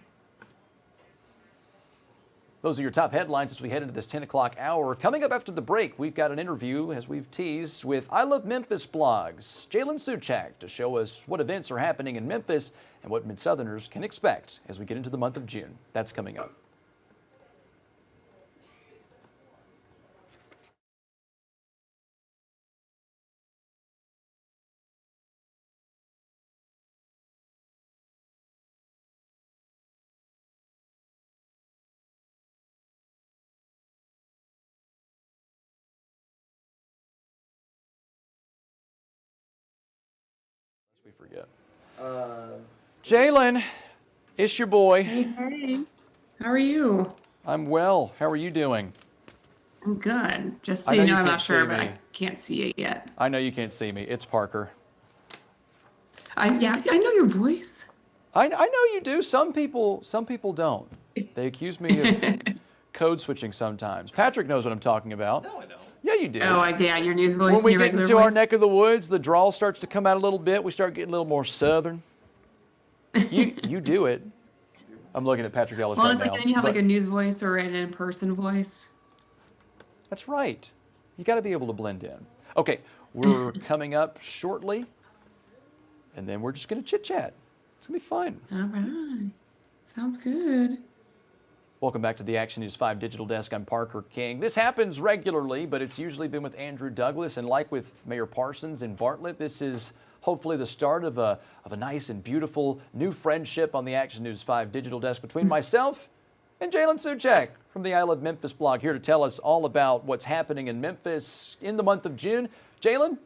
[SPEAKER 1] Those are your top headlines as we head into this 10 o'clock hour. Coming up after the break, we've got an interview, as we've teased, with I Love Memphis Blog's Jalen Suchak to show us what events are happening in Memphis and what Mid-Southerners can expect as we get into the month of June. That's coming up. We forget. Jalen, it's your boy.
[SPEAKER 15] Hey, how are you?
[SPEAKER 1] I'm well. How are you doing?
[SPEAKER 15] I'm good. Just so
[SPEAKER 1] I know
[SPEAKER 15] you know,
[SPEAKER 1] you
[SPEAKER 15] I'm
[SPEAKER 1] can't
[SPEAKER 15] not sure,
[SPEAKER 1] see
[SPEAKER 15] but
[SPEAKER 1] me.
[SPEAKER 15] I can't see it yet.
[SPEAKER 1] I know you can't see me. It's Parker.
[SPEAKER 15] I know your voice.
[SPEAKER 1] I know you do. Some people don't. They accuse me of code switching sometimes. Patrick knows what I'm talking about. No, I don't. Yeah, you do.
[SPEAKER 15] Oh, yeah, your news voice.
[SPEAKER 1] When we
[SPEAKER 15] and your
[SPEAKER 1] get
[SPEAKER 15] regular
[SPEAKER 1] into our
[SPEAKER 15] voice.
[SPEAKER 1] neck of the woods, the drawl starts to come out a little bit. We start getting a little more southern. You do it. I'm looking at Patrick Ellis
[SPEAKER 15] Well,
[SPEAKER 1] right
[SPEAKER 15] it's
[SPEAKER 1] now.
[SPEAKER 15] like then you have
[SPEAKER 1] but-
[SPEAKER 15] like a news voice or an in-person voice.
[SPEAKER 1] That's right. You got to be able to blend in. Okay, we're coming up shortly, and then we're just going to chit-chat. It's going to be fun.
[SPEAKER 15] All right. Sounds good.
[SPEAKER 1] Welcome back to the Action News 5 Digital Desk. I'm Parker King. This happens regularly, but it's usually been with Andrew Douglas. And like with Mayor Parsons in Bartlett, this is hopefully the start of a nice and beautiful new friendship on the Action News 5 Digital Desk between myself and Jalen Suchak from the I Love Memphis blog, here to tell us all about what's happening in Memphis in the month of June. Jalen,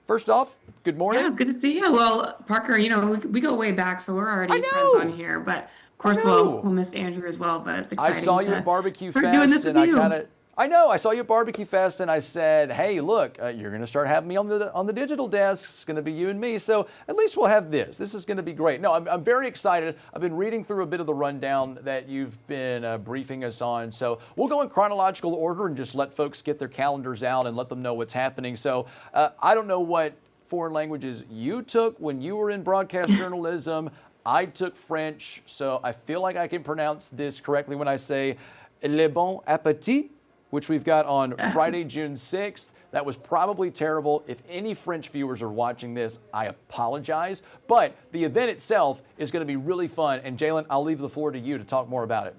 [SPEAKER 1] first off, good morning.
[SPEAKER 15] Yeah, good to see you. Well, Parker, you know, we go way back, so we're already friends on here. But of course, we'll miss Andrew as well. But it's exciting.
[SPEAKER 1] I saw you at Barbecue
[SPEAKER 15] start doing this
[SPEAKER 1] Fest,
[SPEAKER 15] with
[SPEAKER 1] and
[SPEAKER 15] you.
[SPEAKER 1] I know I saw you at Barbecue Fest, and I said, "Hey, look, you're going to start having me on the digital desk. It's going to be you and me. So at least we'll have this. This is going to be great." No, I'm very excited. I've been reading through a bit of the rundown that you've been briefing us on. So we'll go in chronological order and just let folks get their calendars out and let them know what's happening. So I don't know what foreign languages you took when you were in broadcast journalism. I took French, so I feel like I can pronounce this correctly when I say "Le bon appétit," which we've got on Friday, June 6th. That was probably terrible. If any French viewers are watching this, I apologize. But the event itself is going to be really fun. And Jalen, I'll leave the floor to you to talk more about it.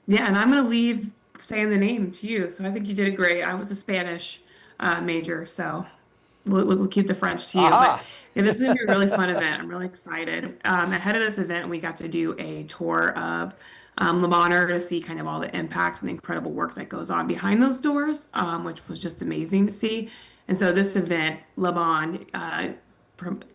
[SPEAKER 15] Yeah, and I'm going to leave saying the name to you. So I think you did it great. I was a Spanish major, so we'll keep the French to you.
[SPEAKER 1] Aha.
[SPEAKER 15] But yeah, this is going to be a really fun event. I'm really excited. Ahead of this event, we got to do a tour of Le Bonheur to see kind of all the impact and the incredible work that goes on behind those doors, which was just amazing to see. And so this event, Le Bon,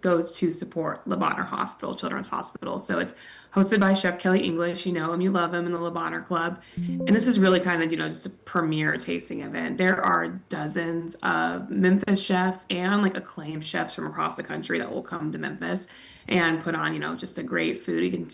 [SPEAKER 15] goes to support Le Bonheur Hospital, Children's Hospital. So it's hosted by Chef Kelly English. You know him, you love him, in the Le Bonheur Club. And this is really kind of, just a premier tasting event. There are dozens of Memphis chefs and like acclaimed chefs from across the country that will come to Memphis and put on, just a great food. You can,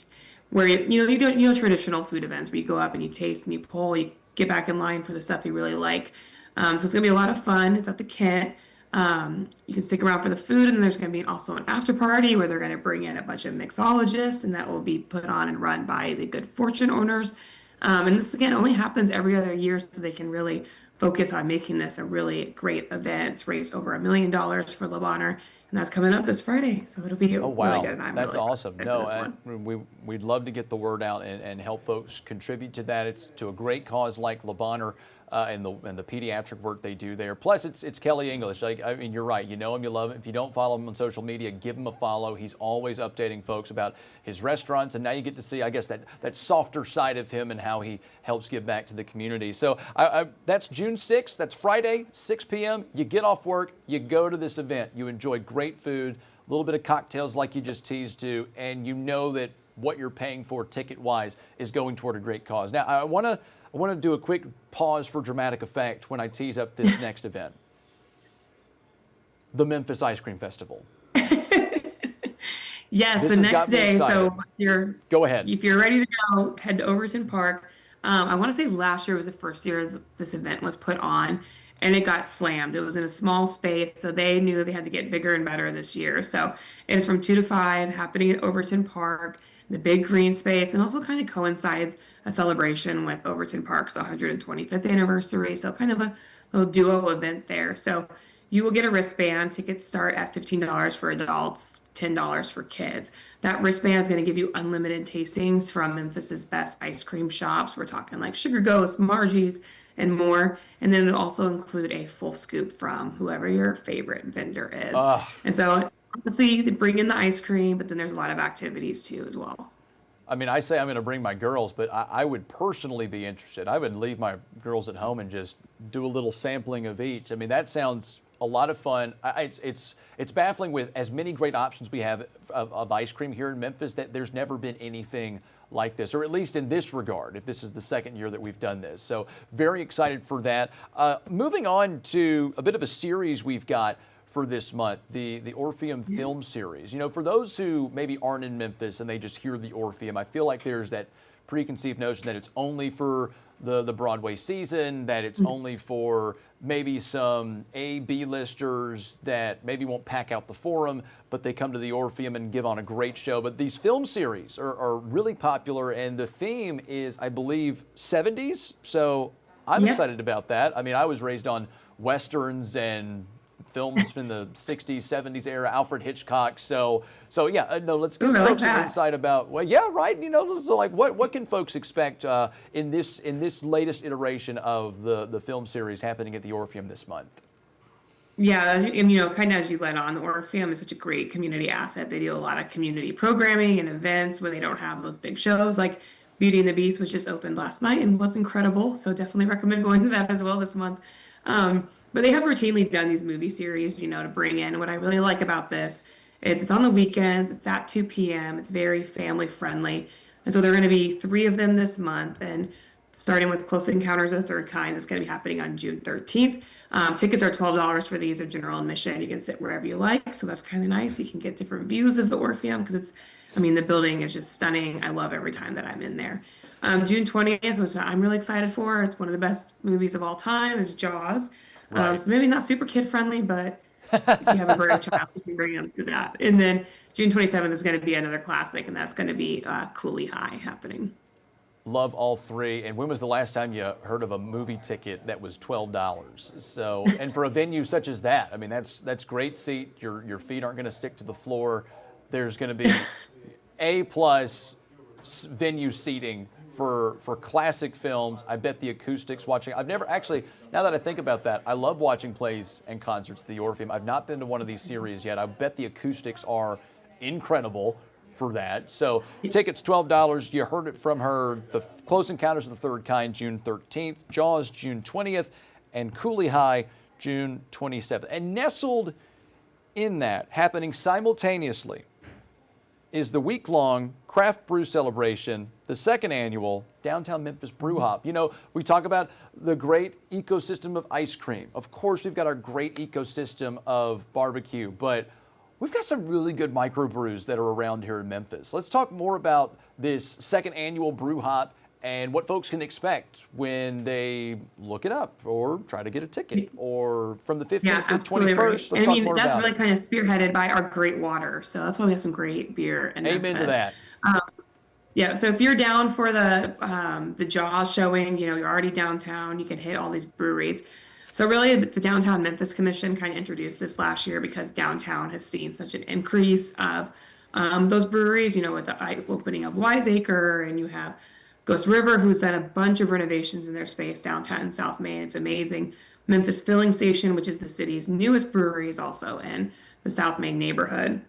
[SPEAKER 15] where you do traditional food events where you go up and you taste and you pull, you get back in line for the stuff you really like. So it's gonna be a lot of fun. It's at the Kent. You can stick around for the food, and there's going to be also an after party where they're going to bring in a bunch of mixologists, and that will be put on and run by the Good Fortune owners. And this, again, only happens every other year, so they can really focus on making this a really great event. It's raised over $1 million for Le Bonheur, and that's coming up this Friday, so it'll be really good. And I'm
[SPEAKER 1] That's
[SPEAKER 15] really
[SPEAKER 1] awesome.
[SPEAKER 15] excited for this one.
[SPEAKER 1] We'd love to get the word out and help folks contribute to that. It's to a great cause like Le Bonheur. And the pediatric work they do there. Plus, it's Kelly English. You're right. You know him, you love him. If you don't follow him on social media, give him a follow. He's always updating folks about his restaurants, and now you get to see, I guess, that softer side of him and how he helps give back to the community. So that's June 6th. That's Friday, 6 p.m. You get off work, you go to this event. You enjoy great food, a little bit of cocktails like you just teased to, and you know that what you're paying for ticket-wise is going toward a great cause. Now, I want to do a quick pause for dramatic effect when I tease up this next event. The Ice Cream Festival.
[SPEAKER 15] Yes,
[SPEAKER 1] This
[SPEAKER 15] the
[SPEAKER 1] has
[SPEAKER 15] next
[SPEAKER 1] got me
[SPEAKER 15] day.
[SPEAKER 1] excited.
[SPEAKER 15] So
[SPEAKER 1] Go ahead.
[SPEAKER 15] if you're ready to go, head to Overton Park. I want to say last year was the first year this event was put on, and it got slammed. It was in a small space, so they knew they had to get bigger and better this year. So it is from 2 to 5, happening at Overton Park. the big green space, and also kind of coincides a celebration with Overton Park's 125th anniversary. So kind of a little duo event there. So you will get a wristband. Tickets start at $15 for adults, $10 for kids. That wristband is going to give you unlimited tastings from Memphis's best ice cream shops. We're talking like Sugar Ghost, Margie's, and more. And then it'll also include a full scoop from whoever your favorite vendor is. And so obviously they bring in the ice cream, but then there's a lot of activities too as well.
[SPEAKER 1] I mean, I say I'm going to bring my girls, but I would personally be interested. I would leave my girls at home and just do a little sampling of each. I mean, that sounds a lot of fun. It's baffling with as many great options we have of ice cream here in Memphis that there's never been anything like this, or at least in this regard, if this is the second year that we've done this. So very excited for that. Moving on to a bit of a series we've got for this month, the Orpheum Film Series. You know, for those who maybe aren't in Memphis and they just hear the Orpheum, I feel like there's that preconceived notion that it's only for the Broadway season, that it's only for maybe some B-listers that maybe won't pack out the Forum, but they come to the Orpheum and give on a great show. But these film series are really popular, and the theme is, I believe, 70s. So I'm excited about that. I mean, I was raised on Westerns and films from the 60s, 70s era, Alfred Hitchcock. So yeah, no, let's give folks some insight about, well, yeah, right. You know, so like what can folks expect in this latest iteration of the film series happening at the Orpheum this month?
[SPEAKER 15] Yeah, and you know, kind of as you led on, the Orpheum is such a great community asset. They do a lot of community programming and events when they don't have those big shows. Like Beauty and the Beast, which just opened last night and was incredible. So definitely recommend going to that as well this month. But they have routinely done these movie series, you know, to bring in. What I really like about this is it's on the weekends, it's at 2 p.m., it's very family friendly. And so there are going to be 3 of them this month, and starting with Close Encounters of the Third Kind, that's going to be happening on June 13th. Tickets are $12 for these, are general admission. You can sit wherever you like, so that's kind of nice. You can get different views of the Orpheum because the building is just stunning. I love every time that I'm in there. June 20th, which I'm really excited for, it's one of the best movies of all time, is Jaws. Right. So maybe not super kid friendly, but if you have a brave child, you can bring them to that. And then June 27th is going to be another classic, and that's going to be Cooley High happening.
[SPEAKER 1] Love all 3. And when was the last time you heard of a movie ticket that was $12? So, and for a venue such as that, I mean, that's great seat. Your feet aren't going to stick to the floor. There's going to be A+ venue seating for classic films. I bet the acoustics watching. I've never actually, now that I think about that, I love watching plays and concerts at the Orpheum. I've not been to one of these series yet. I bet the acoustics are incredible for that. So tickets $12. You heard it from her. The Close Encounters of the Third Kind, June 13th. Jaws, June 20th. And Cooley High, June 27th. And nestled in that, happening simultaneously, is the week-long craft brew celebration, the second annual Downtown Memphis Brew Hop. You know, we talk about the great ecosystem of ice cream. Of course, we've got our great ecosystem of barbecue, but we've got some really good microbrews that are around here in Memphis. Let's talk more about this second annual Brew Hop and what folks can expect when they look it up or try to get a ticket, or from the 15th to the 21st. Let's talk more
[SPEAKER 15] that's
[SPEAKER 1] about
[SPEAKER 15] really kind of spearheaded by our great water. So that's why we have some great beer.
[SPEAKER 1] Amen to that.
[SPEAKER 15] Yeah, so if you're down for the Jaws showing, you know, you're already downtown, you can hit all these breweries. So really, the Downtown Memphis Commission kind of introduced this last year because downtown has seen such an increase of those breweries, you know, with the opening of Wiseacre, and you have Ghost River, who's done a bunch of renovations in their space downtown in South Main. It's amazing. Memphis Filling Station, which is the city's newest brewery, is also in the South Main neighborhood.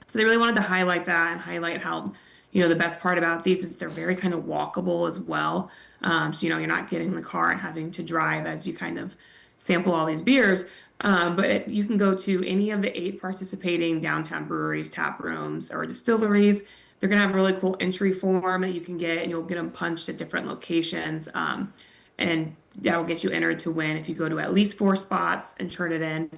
[SPEAKER 15] So they really wanted to highlight that and highlight how, you know, the best part about these is they're very kind of walkable as well. So, you know, you're not getting in the car and having to drive as you kind of sample all these beers. But you can go to any of the 8 participating downtown breweries, tap rooms, or distilleries. They're going to have a really cool entry form that you can get, and you'll get them punched at different locations. And that will get you entered to win. If you go to at least 4 spots and turn it in,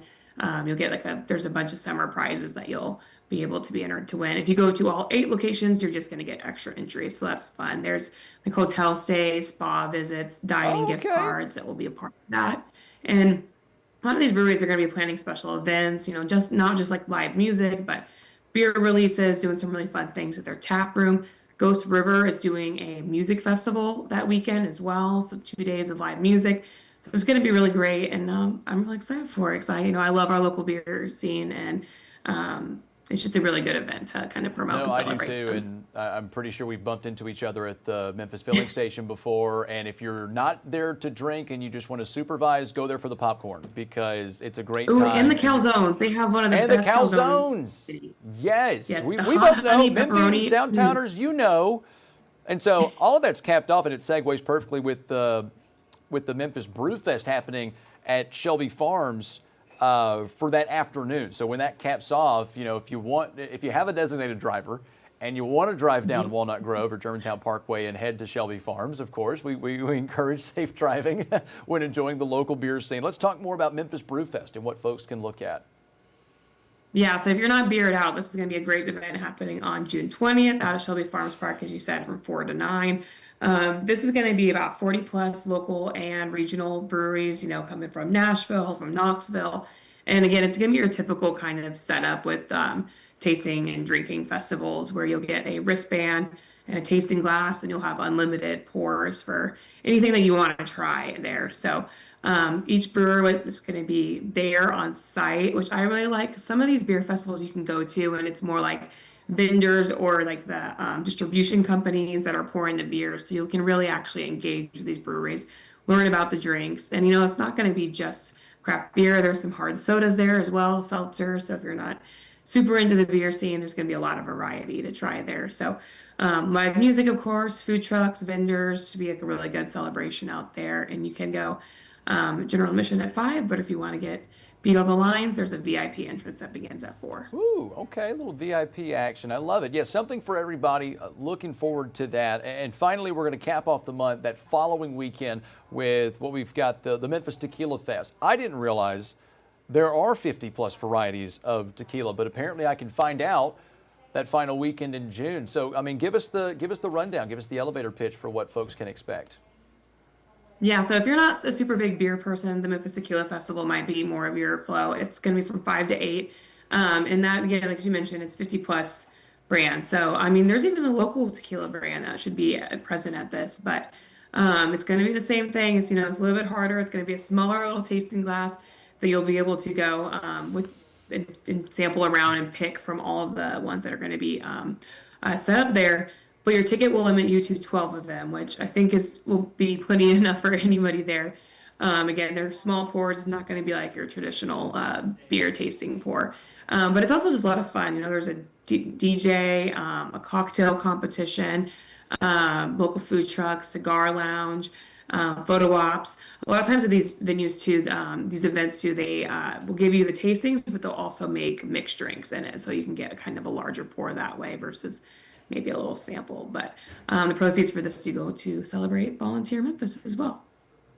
[SPEAKER 15] you'll get there's a bunch of summer prizes that you'll be able to be entered to win. If you go to all 8 locations, you're just going to get extra entries. So that's fun. There's like hotel stays, spa visits, dining gift cards that will be a part of that. And a lot of these breweries are going to be planning special events, you know, just not just like live music, but beer releases, doing some really fun things at their tap room. Ghost River is doing a music festival that weekend as well. So 2 days of live music. So it's going to be really great, and I'm really excited for it because I love our local beer scene, and it's just a really good event to kind of promote
[SPEAKER 1] No,
[SPEAKER 15] and
[SPEAKER 1] I do
[SPEAKER 15] celebrate
[SPEAKER 1] too,
[SPEAKER 15] them.
[SPEAKER 1] and I'm pretty sure we've bumped into each other at the Memphis filling station before. And if you're not there to drink and you just want to supervise, go there for the popcorn because it's a great
[SPEAKER 15] Ooh,
[SPEAKER 1] time.
[SPEAKER 15] and the calzones. They have one of the
[SPEAKER 1] And the
[SPEAKER 15] best
[SPEAKER 1] calzones. Yes,
[SPEAKER 15] Yes,
[SPEAKER 1] we
[SPEAKER 15] the
[SPEAKER 1] both
[SPEAKER 15] hot
[SPEAKER 1] know
[SPEAKER 15] honey
[SPEAKER 1] Memphians,
[SPEAKER 15] pepperoni.
[SPEAKER 1] downtowners, you know. And so all of that's capped off, and it segues perfectly with the Memphis Brew Fest happening at Shelby Farms for that afternoon. So when that caps off, if you have a designated driver and you want to drive down Walnut Grove or Germantown Parkway and head to Shelby Farms, of course, we encourage safe driving when enjoying the local beer scene. Let's talk more about Memphis Brew Fest and what folks can look at.
[SPEAKER 15] Yeah, so if you're not beered out, this is going to be a great event happening on June 20th out of Shelby Farms Park, as you said, from 4 to 9. This is going to be about 40 plus local and regional breweries, coming from Nashville, from Knoxville. And again, it's going to be your typical kind of setup with tasting and drinking festivals where you'll get a wristband and a tasting glass, and you'll have unlimited pours for anything that you want to try there. So each brewer is going to be there on site, which I really like. Some of these beer festivals you can go to, and it's more like vendors or like the distribution companies that are pouring the beer. So you can really actually engage with these breweries, learn about the drinks. And, it's not going to be just craft beer. There's some hard sodas there as well, seltzer. So if you're not super into the beer scene, there's going to be a lot of variety to try there. So live music, of course, food trucks, vendors, should be like a really good celebration out there. And you can go general admission at 5, but if you want to get beat over the lines, there's a VIP entrance that begins at 4.
[SPEAKER 1] Ooh, okay, a little VIP action. I love it. Yeah, something for everybody. Looking forward to that. And finally, we're going to cap off the month that following weekend with what we've got, the Memphis Tequila Fest. I didn't realize there are 50 plus varieties of tequila, but apparently I can find out that final weekend in June. So, give us the rundown, give us the elevator pitch for what folks can expect.
[SPEAKER 15] Yeah, so if you're not a super big beer person, the Memphis Tequila Festival might be more of your flow. It's going to be from 5 to 8. And that, again, like you mentioned, it's 50 plus brands. So, there's even a local tequila brand that should be present at this. But it's going to be the same thing. It's, it's a little bit harder. It's going to be a smaller little tasting glass that you'll be able to go and sample around and pick from all of the ones that are going to be set up there. But your ticket will limit you to 12 of them, which I think will be plenty enough for anybody there. Again, they're small pours. It's not going to be like your traditional beer tasting pour. But it's also just a lot of fun. There's a DJ, a cocktail competition, local food trucks, cigar lounge, photo ops. A lot of times at these venues too, these events too, they will give you the tastings, but they'll also make mixed drinks in it. So you can get kind of a larger pour that way versus maybe a little sample. But the proceeds for this do go to celebrate Volunteer Memphis as well.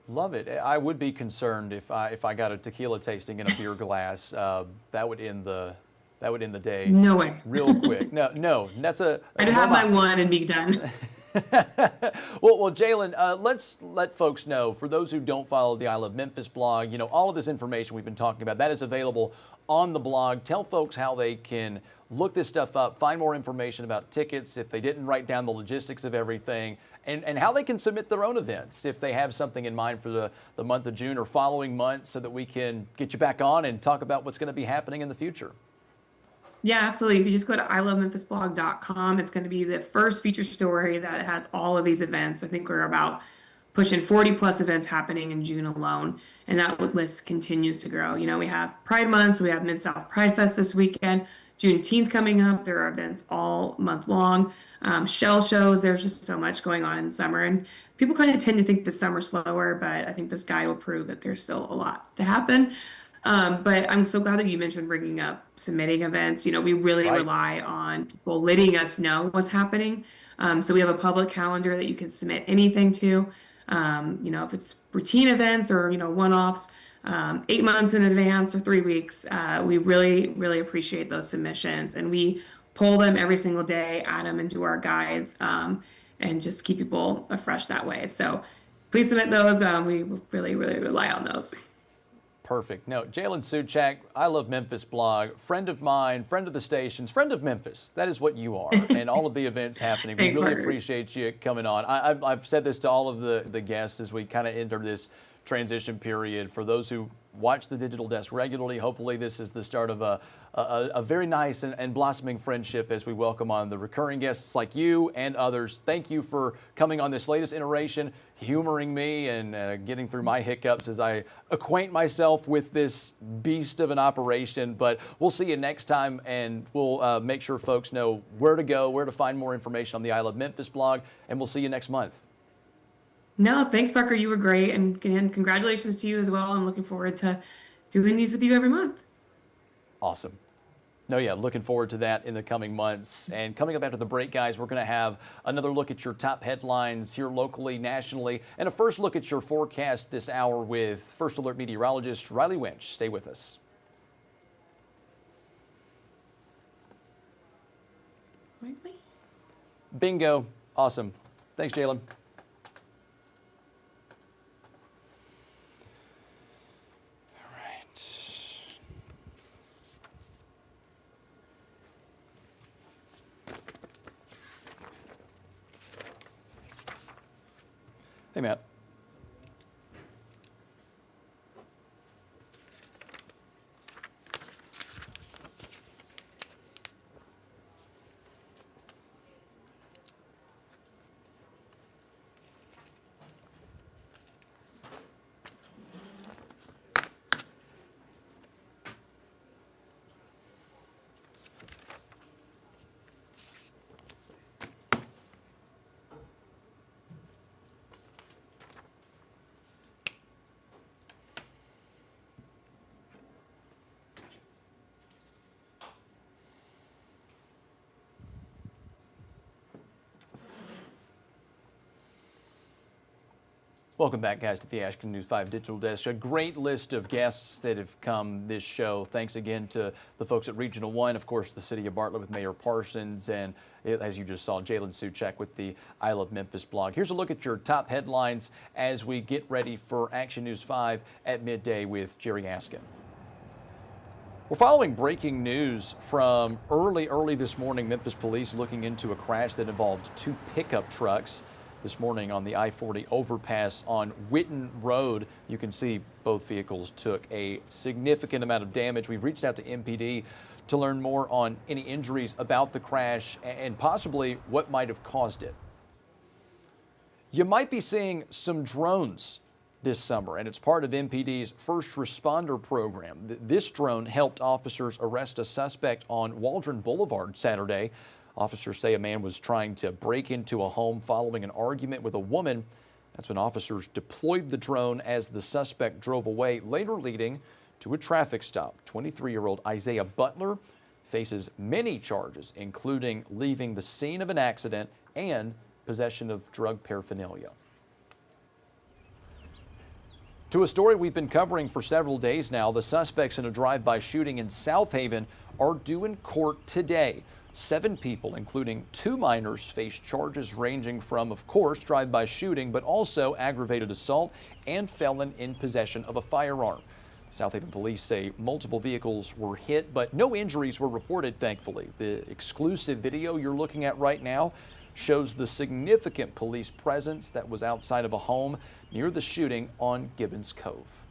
[SPEAKER 1] Love it. I would be concerned if I got a tequila tasting in a beer glass. That would end the day.
[SPEAKER 15] No way.
[SPEAKER 1] Real quick. No. That's
[SPEAKER 15] I'd have my one and be done.
[SPEAKER 1] Well, Jalen, let's let folks know, for those who don't follow the I Love Memphis blog, all of this information we've been talking about, that is available on the blog. Tell folks how they can look this stuff up, find more information about tickets if they didn't write down the logistics of everything, and how they can submit their own events if they have something in mind for the month of June or following months, so that we can get you back on and talk about what's going to be happening in the future.
[SPEAKER 15] Yeah, absolutely. If you just go to ilovememphisblog.com, it's going to be the first feature story that has all of these events. I think we're about pushing 40 plus events happening in June alone, and that list continues to grow. We have Pride Month, so we have Mid-South Pride Fest this weekend, Juneteenth coming up. There are events all month long. Shell shows. There's just so much going on in summer, and people kind of tend to think the summer's slower, but I think this guide will prove that there's still a lot to happen. But I'm so glad that you mentioned bringing up submitting events. We really rely on people letting us know what's happening. So we have a public calendar that you can submit anything to. If it's routine events or, one-offs, 8 months in advance or 3 weeks, we really, really appreciate those submissions. And we pull them every single day, add them into our guides, and just keep people fresh that way. So please submit those. We really, really rely on those.
[SPEAKER 1] Perfect. No, Jalen Suchak, I love Memphis Blog, friend of mine, friend of the stations, friend of Memphis. That is what you are, and all of the events happening. We
[SPEAKER 15] Thanks,
[SPEAKER 1] really
[SPEAKER 15] Margaret.
[SPEAKER 1] appreciate you coming on. I've said this to all of the guests as we kind of enter this transition period. For those who watch the Digital Desk regularly, hopefully this is the start of a very nice and blossoming friendship as we welcome on the recurring guests like you and others. Thank you for coming on this latest iteration, humoring me and getting through my hiccups as I acquaint myself with this beast of an operation. But we'll see you next time, and we'll make sure folks know where to go, where to find more information on the I Love Memphis blog, and we'll see you next month.
[SPEAKER 15] No, thanks, Parker. You were great. And again, congratulations to you as well. I'm looking forward to doing these with you every month.
[SPEAKER 1] Awesome. No, yeah, looking forward to that in the coming months. And coming up after the break, guys, we're going to have another look at your top headlines here locally, nationally, and a first look at your forecast this hour with First Alert meteorologist Riley Winch. Stay with us. Bingo. Awesome. Thanks, Jalen. Hey, Matt. Welcome back, guys, to the Ashland News 5 Digital Desk. A great list of guests that have come this show. Thanks again to the folks at Regional 1, of course, the city of Bartlett with Mayor Parsons, and as you just saw, Jalen Suchak with the I Love Memphis blog. Here's a look at your top headlines as we get ready for Action News 5 at midday with Jerry Askin. We're following breaking news from early this morning. Memphis police looking into a crash that involved two pickup trucks. This morning on the I-40 overpass on Witten Road, you can see both vehicles took a significant amount of damage. We've reached out to MPD to learn more on any injuries about the crash and possibly what might have caused it. You might be seeing some drones this summer, and it's part of MPD's first responder program. This drone helped officers arrest a suspect on Waldron Boulevard Saturday. Officers say a man was trying to break into a home following an argument with a woman. That's when officers deployed the drone as the suspect drove away, later leading to a traffic stop. 23-year-old Isaiah Butler faces many charges, including leaving the scene of an accident and possession of drug paraphernalia. To a story we've been covering for several days now, the suspects in a drive-by shooting in South Haven are due in court today. 7 people, including 2 minors, face charges ranging from, of course, drive-by shooting, but also aggravated assault and felon in possession of a firearm. South Haven police say multiple vehicles were hit, but no injuries were reported, thankfully. The exclusive video you're looking at right now shows the significant police presence that was outside of a home near the shooting on Gibbons Cove.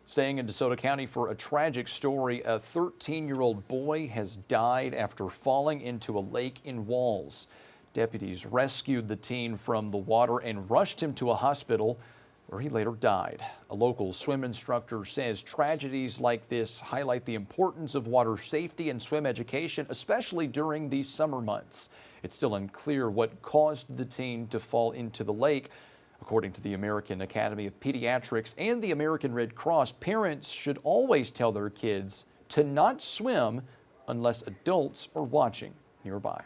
[SPEAKER 1] Staying in DeSoto County for a tragic story, a 13-year-old boy has died after falling into a lake in Walls. Deputies rescued the teen from the water and rushed him to a hospital where he later died. A local swim instructor says tragedies like this highlight the importance of water safety and swim education, especially during these summer months. It's still unclear what caused the teen to fall into the lake. According to the American Academy of Pediatrics and the American Red Cross, parents should always tell their kids to not swim unless adults are watching nearby.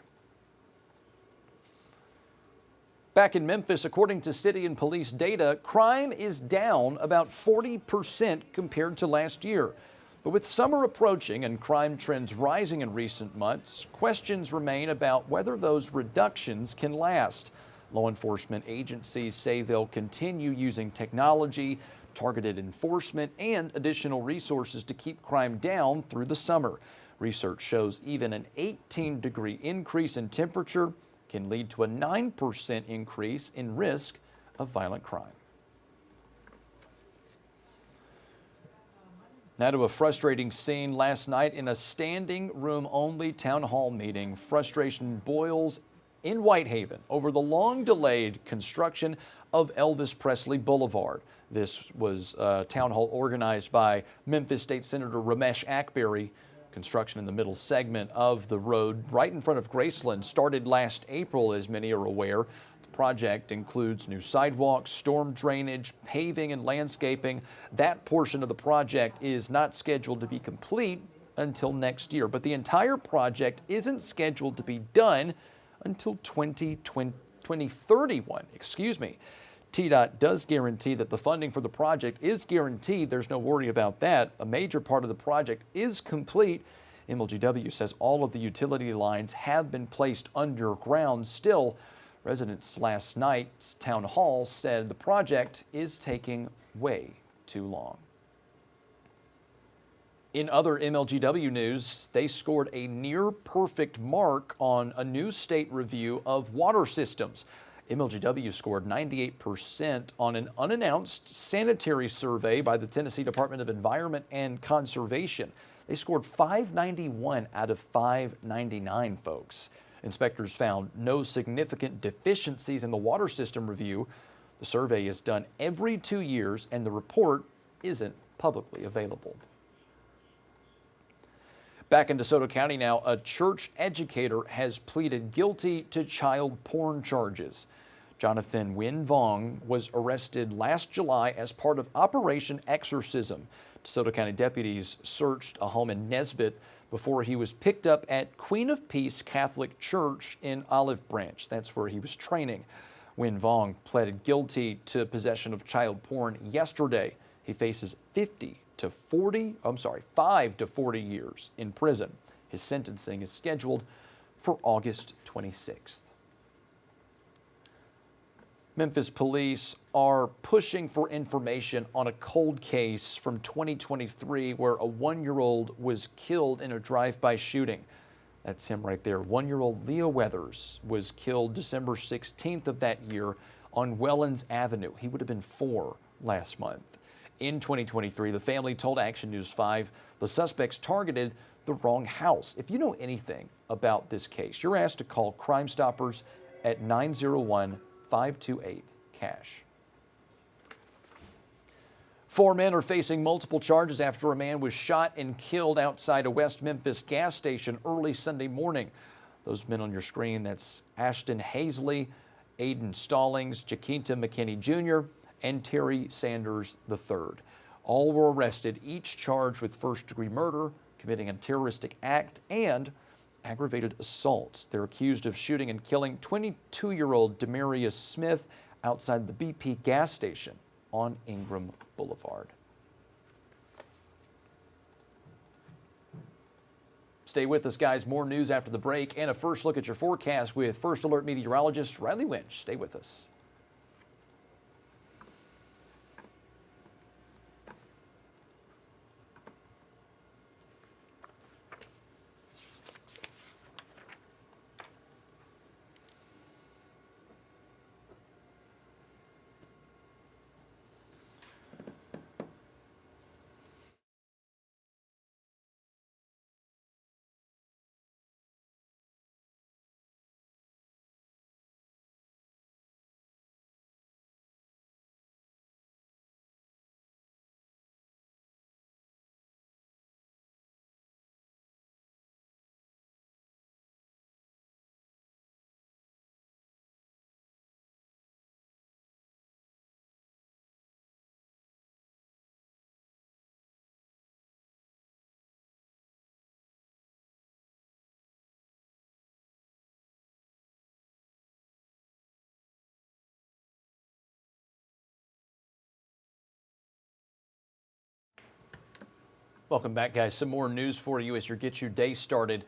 [SPEAKER 1] Back in Memphis, according to city and police data, crime is down about 40% compared to last year. But with summer approaching and crime trends rising in recent months, questions remain about whether those reductions can last. Law enforcement agencies say they'll continue using technology, targeted enforcement, and additional resources to keep crime down through the summer. Research shows even an 18-degree increase in temperature can lead to a 9% increase in risk of violent crime. Now to a frustrating scene last night in a standing room only town hall meeting. Frustration boils in Whitehaven over the long delayed construction of Elvis Presley Boulevard. This was a town hall organized by Memphis State Senator Ramesh Akbari. Construction in the middle segment of the road right in front of Graceland started last April, as many are aware. The project includes new sidewalks, storm drainage, paving, and landscaping. That portion of the project is not scheduled to be complete until next year, but the entire project isn't scheduled to be done until 2031. TDOT does guarantee that the funding for the project is guaranteed. There's no worry about that. A major part of the project is complete. MLGW says all of the utility lines have been placed underground. Still, residents last night's town hall said the project is taking way too long. In other MLGW news, they scored a near-perfect mark on a new state review of water systems. MLGW scored 98% on an unannounced sanitary survey by the Tennessee Department of Environment and Conservation. They scored 591 out of 599, folks. Inspectors found no significant deficiencies in the water system review. The survey is done every 2 years, and the report isn't publicly available. Back in DeSoto County now, a church educator has pleaded guilty to child porn charges. Jonathan Win Vong was arrested last July as part of Operation Exorcism. DeSoto County deputies searched a home in Nesbitt before he was picked up at Queen of Peace Catholic Church in Olive Branch. That's where he was training. Win Vong pleaded guilty to possession of child porn yesterday. He faces 5 to 40 years in prison. His sentencing is scheduled for August 26th. Memphis police are pushing for information on a cold case from 2023 where a 1-year-old was killed in a drive-by shooting. That's him right there. 1-year-old Leo Weathers was killed December 16th of that year on Wellens Avenue. He would have been 4 last month. In 2023, the family told Action News 5 the suspects targeted the wrong house. If you know anything about this case, you're asked to call Crime Stoppers at 901-528-CASH. 4 men are facing multiple charges after a man was shot and killed outside a West Memphis gas station early Sunday morning. Those men on your screen, that's Ashton Hazley, Aiden Stallings, Jaquinta McKinney Jr., and Terry Sanders III. All were arrested, each charged with first-degree murder, committing a terroristic act, and aggravated assault. They're accused of shooting and killing 22-year-old Demarius Smith outside the BP gas station on Ingram Boulevard. Stay with us, guys. More news after the break and a first look at your forecast with First Alert meteorologist Riley Winch. Stay with us. Welcome back, guys. Some more news for you as you get your day started.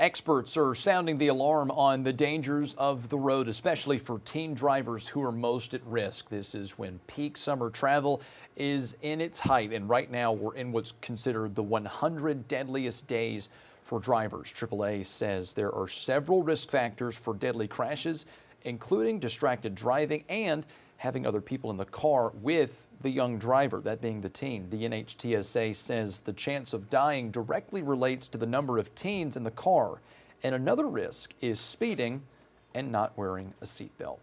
[SPEAKER 1] Experts are sounding the alarm on the dangers of the road, especially for teen drivers who are most at risk. This is when peak summer travel is in its height, and right now we're in what's considered the 100 deadliest days for drivers. AAA says there are several risk factors for deadly crashes, including distracted driving and having other people in the car with the young driver, that being the teen. The NHTSA says the chance of dying directly relates to the number of teens in the car, and another risk is speeding and not wearing a seatbelt.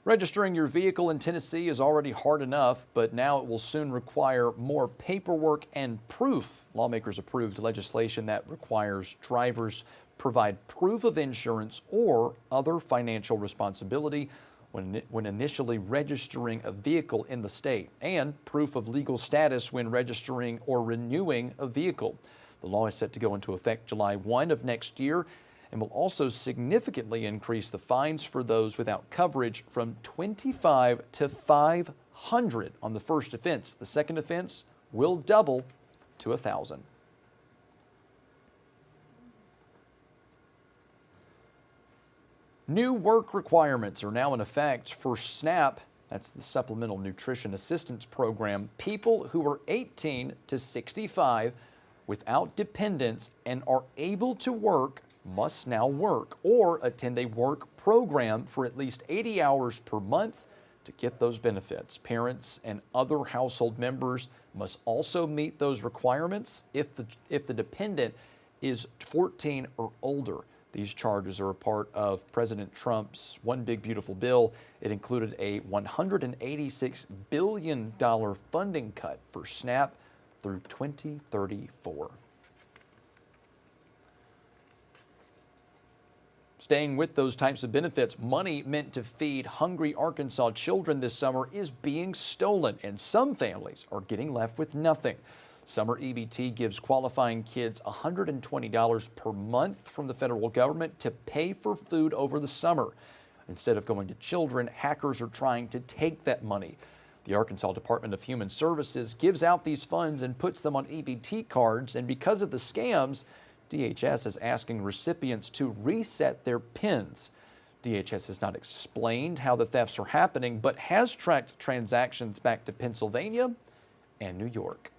[SPEAKER 1] Registering your vehicle in Tennessee is already hard enough, but now it will soon require more paperwork and proof. Lawmakers approved legislation that requires drivers provide proof of insurance or other financial responsibility when initially registering a vehicle in the state, and proof of legal status when registering or renewing a vehicle. The law is set to go into effect July 1 of next year and will also significantly increase the fines for those without coverage from $25 to $500 on the first offense. The second offense will double to $1,000. New work requirements are now in effect for SNAP, that's the Supplemental Nutrition Assistance Program. People who are 18 to 65 without dependents and are able to work must now work or attend a work program for at least 80 hours per month to get those benefits. Parents and other household members must also meet those requirements if the dependent is 14 or older. These charges are a part of President Trump's One Big Beautiful Bill. It included a $186 billion funding cut for SNAP through 2034. Staying with those types of benefits, money meant to feed hungry Arkansas children this summer is being stolen, and some families are getting left with nothing. Summer EBT gives qualifying kids $120 per month from the federal government to pay for food over the summer. Instead of going to children, hackers are trying to take that money. The Arkansas Department of Human Services gives out these funds and puts them on EBT cards, and because of the scams, DHS is asking recipients to reset their PINs. DHS has not explained how the thefts are happening, but has tracked transactions back to Pennsylvania and New York.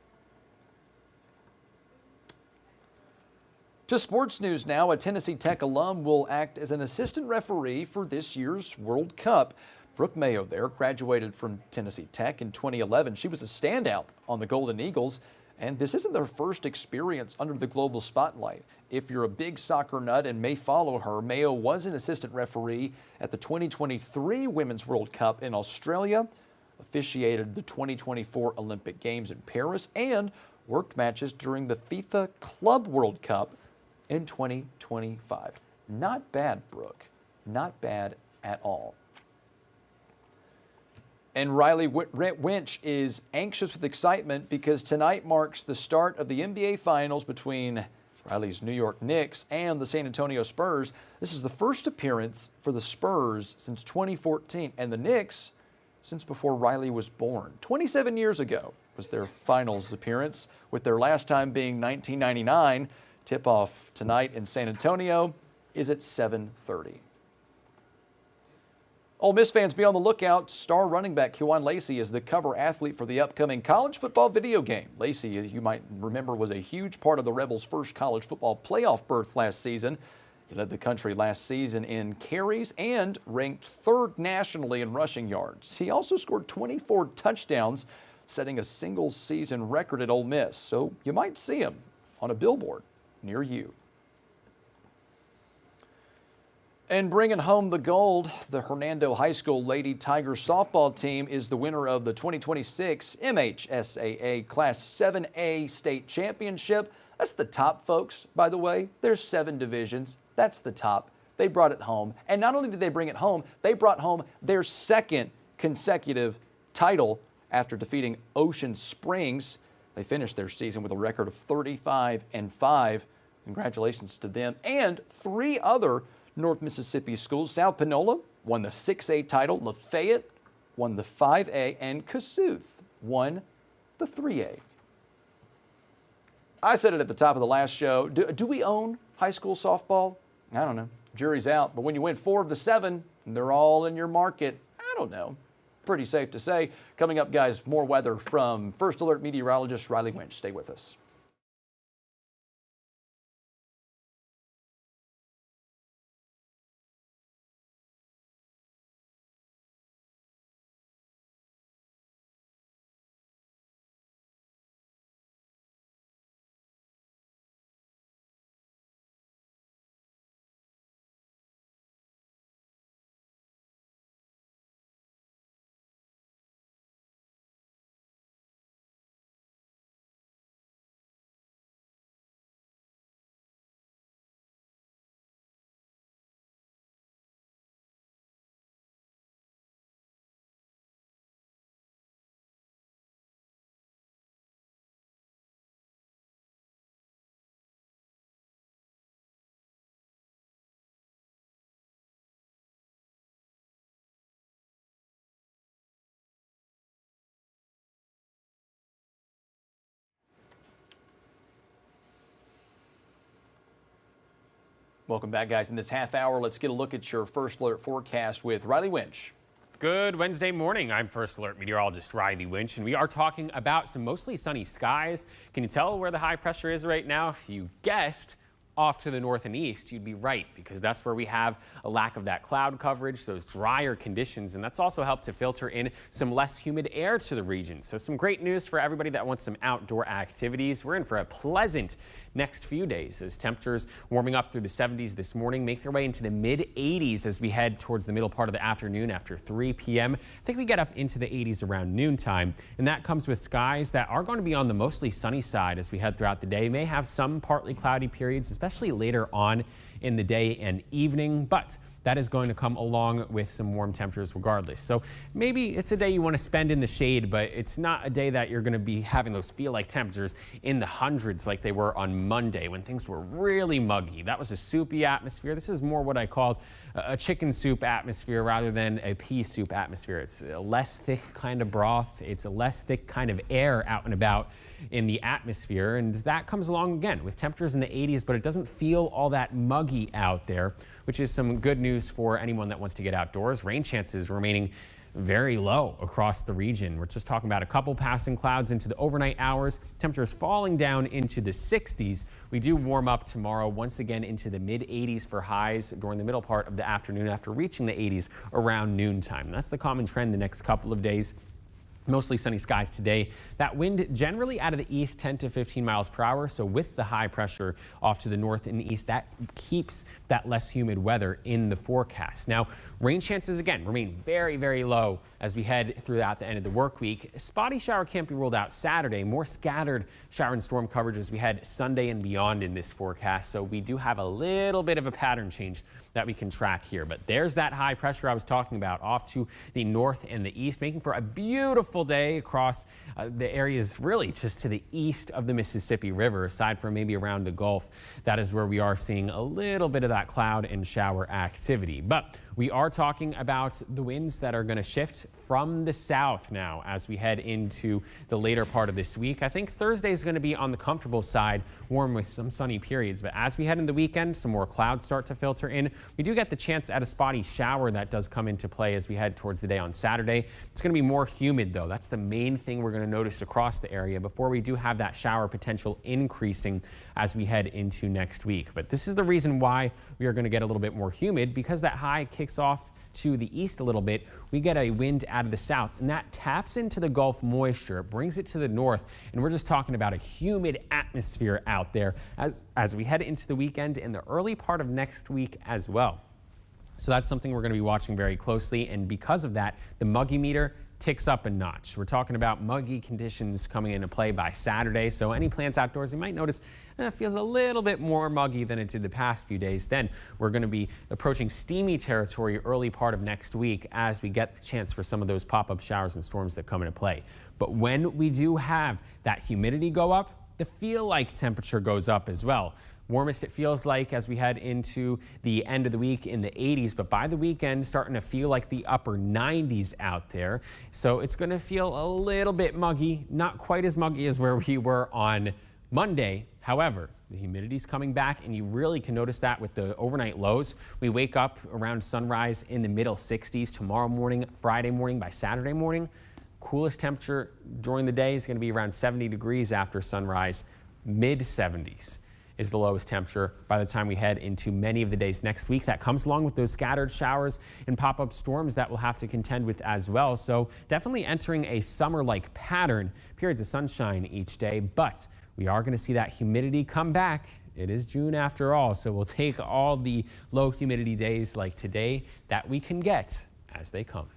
[SPEAKER 1] To sports news now, a Tennessee Tech alum will act as an assistant referee for this year's World Cup. Brooke Mayo there graduated from Tennessee Tech in 2011. She was a standout on the Golden Eagles, and this isn't their first experience under the global spotlight. If you're a big soccer nut and may follow her, Mayo was an assistant referee at the 2023 Women's World Cup in Australia, officiated the 2024 Olympic Games in Paris, and worked matches during the FIFA Club World Cup in 2025. Not bad, Brooke. Not bad at all. And Riley Winch is anxious with excitement because tonight marks the start of the NBA Finals between Riley's New York Knicks and the San Antonio Spurs. This is the first appearance for the Spurs since 2014, and the Knicks since before Riley was born. 27 years ago was their finals appearance, with their last time being 1999. Tip-off tonight in San Antonio is at 7:30. Ole Miss fans, be on the lookout. Star running back Kejuan Lacey is the cover athlete for the upcoming college football video game. Lacey, as you might remember, was a huge part of the Rebels' first college football playoff berth last season. He led the country last season in carries and ranked third nationally in rushing yards. He also scored 24 touchdowns, setting a single-season record at Ole Miss. So you might see him on a billboard near you. And bringing home the gold, the Hernando High School Lady Tiger softball team is the winner of the 2026 MHSAA Class 7A State Championship. That's the top, folks, by the way. There's 7 divisions. That's the top. They brought it home. And not only did they bring it home, they brought home their second consecutive title after defeating Ocean Springs. They finished their season with a record of 35-5. Congratulations to them and 3 other North Mississippi schools. South Panola won the 6A title, Lafayette won the 5A, and Kossuth won the 3A. I said it at the top of the last show. Do we own high school softball? I don't know. Jury's out. But when you win 4 of the 7, they're all in your market. I don't know. Pretty safe to say. Coming up, guys, more weather from First Alert meteorologist Riley Winch. Stay with us. Welcome back, guys. In this half hour, let's get a look at your First Alert forecast with Riley Winch.
[SPEAKER 4] Good Wednesday morning. I'm First Alert meteorologist Riley Winch, and we are talking about some mostly sunny skies. Can you tell where the high pressure is right now? If you guessed off to the north and east, you'd be right, because that's where we have a lack of that cloud coverage, those drier conditions, and that's also helped to filter in some less humid air to the region. So some great news for everybody that wants some outdoor activities. We're in for a pleasant next few days as temperatures warming up through the 70s this morning, make their way into the mid 80s as we head towards the middle part of the afternoon after 3 p.m. I think we get up into the 80s around noontime, and that comes with skies that are going to be on the mostly sunny side as we head throughout the day. May have some partly cloudy periods, especially later on in the day and evening, but that is going to come along with some warm temperatures regardless. So maybe it's a day you want to spend in the shade, but it's not a day that you're going to be having those feel-like temperatures in the hundreds like they were on Monday when things were really muggy. That was a soupy atmosphere. This is more what I called a chicken soup atmosphere rather than a pea soup atmosphere. It's a less thick kind of broth. It's a less thick kind of air out and about in the atmosphere, and that comes along again with temperatures in the 80s, but it doesn't feel all that muggy out there, which is some good news for anyone that wants to get outdoors. Rain chances remaining very low across the region. We're just talking about a couple passing clouds into the overnight hours. Temperatures falling down into the 60s. We do warm up tomorrow once again into the mid 80s for highs during the middle part of the afternoon after reaching the 80s around noontime. That's the common trend the next couple of days. Mostly sunny skies today. That wind generally out of the east 10 to 15 miles per hour. So with the high pressure off to the north and east, that keeps that less humid weather in the forecast. Now, rain chances again remain very, very low as we head throughout the end of the work week. Spotty shower can't be ruled out Saturday. More scattered shower and storm coverage as we head Sunday and beyond in this forecast. So we do have a little bit of a pattern change that we can track here. But there's that high pressure I was talking about off to the north and the east, making for a beautiful day across the areas really just to the east of the Mississippi River, aside from maybe around the Gulf. That is where we are seeing a little bit of that cloud and shower activity. But we are talking about the winds that are going to shift from the south now as we head into the later part of this week. I think Thursday is going to be on the comfortable side, warm with some sunny periods. But as we head into the weekend, some more clouds start to filter in. We do get the chance at a spotty shower that does come into play as we head towards the day on Saturday. It's going to be more humid, though. That's the main thing we're going to notice across the area before we do have that shower potential increasing as we head into next week. But this is the reason why we are going to get a little bit more humid, because that high kicks off to the east a little bit. We get a wind out of the south, and that taps into the Gulf moisture, brings it to the north, and we're just talking about a humid atmosphere out there as we head into the weekend and the early part of next week as well. So that's something we're going to be watching very closely, and because of that, the muggy meter ticks up a notch. We're talking about muggy conditions coming into play by Saturday, so any plants outdoors, you might notice it feels a little bit more muggy than it did the past few days. Then we're going to be approaching steamy territory early part of next week as we get the chance for some of those pop-up showers and storms that come into play. But when we do have that humidity go up, the feel-like temperature goes up as well. Warmest it feels like as we head into the end of the week in the 80s, but by the weekend starting to feel like the upper 90s out there. So it's going to feel a little bit muggy, not quite as muggy as where we were on Monday, however, the humidity's coming back, and you really can notice that with the overnight lows. We wake up around sunrise in the middle 60s tomorrow morning, Friday morning. By Saturday morning, coolest temperature during the day is going to be around 70 degrees after sunrise. Mid 70s is the lowest temperature by the time we head into many of the days next week. That comes along with those scattered showers and pop-up storms that we'll have to contend with as well. So definitely entering a summer-like pattern, periods of sunshine each day, but we are going to see that humidity come back. It is June after all, so we'll take all the low humidity days like today that we can get as they come.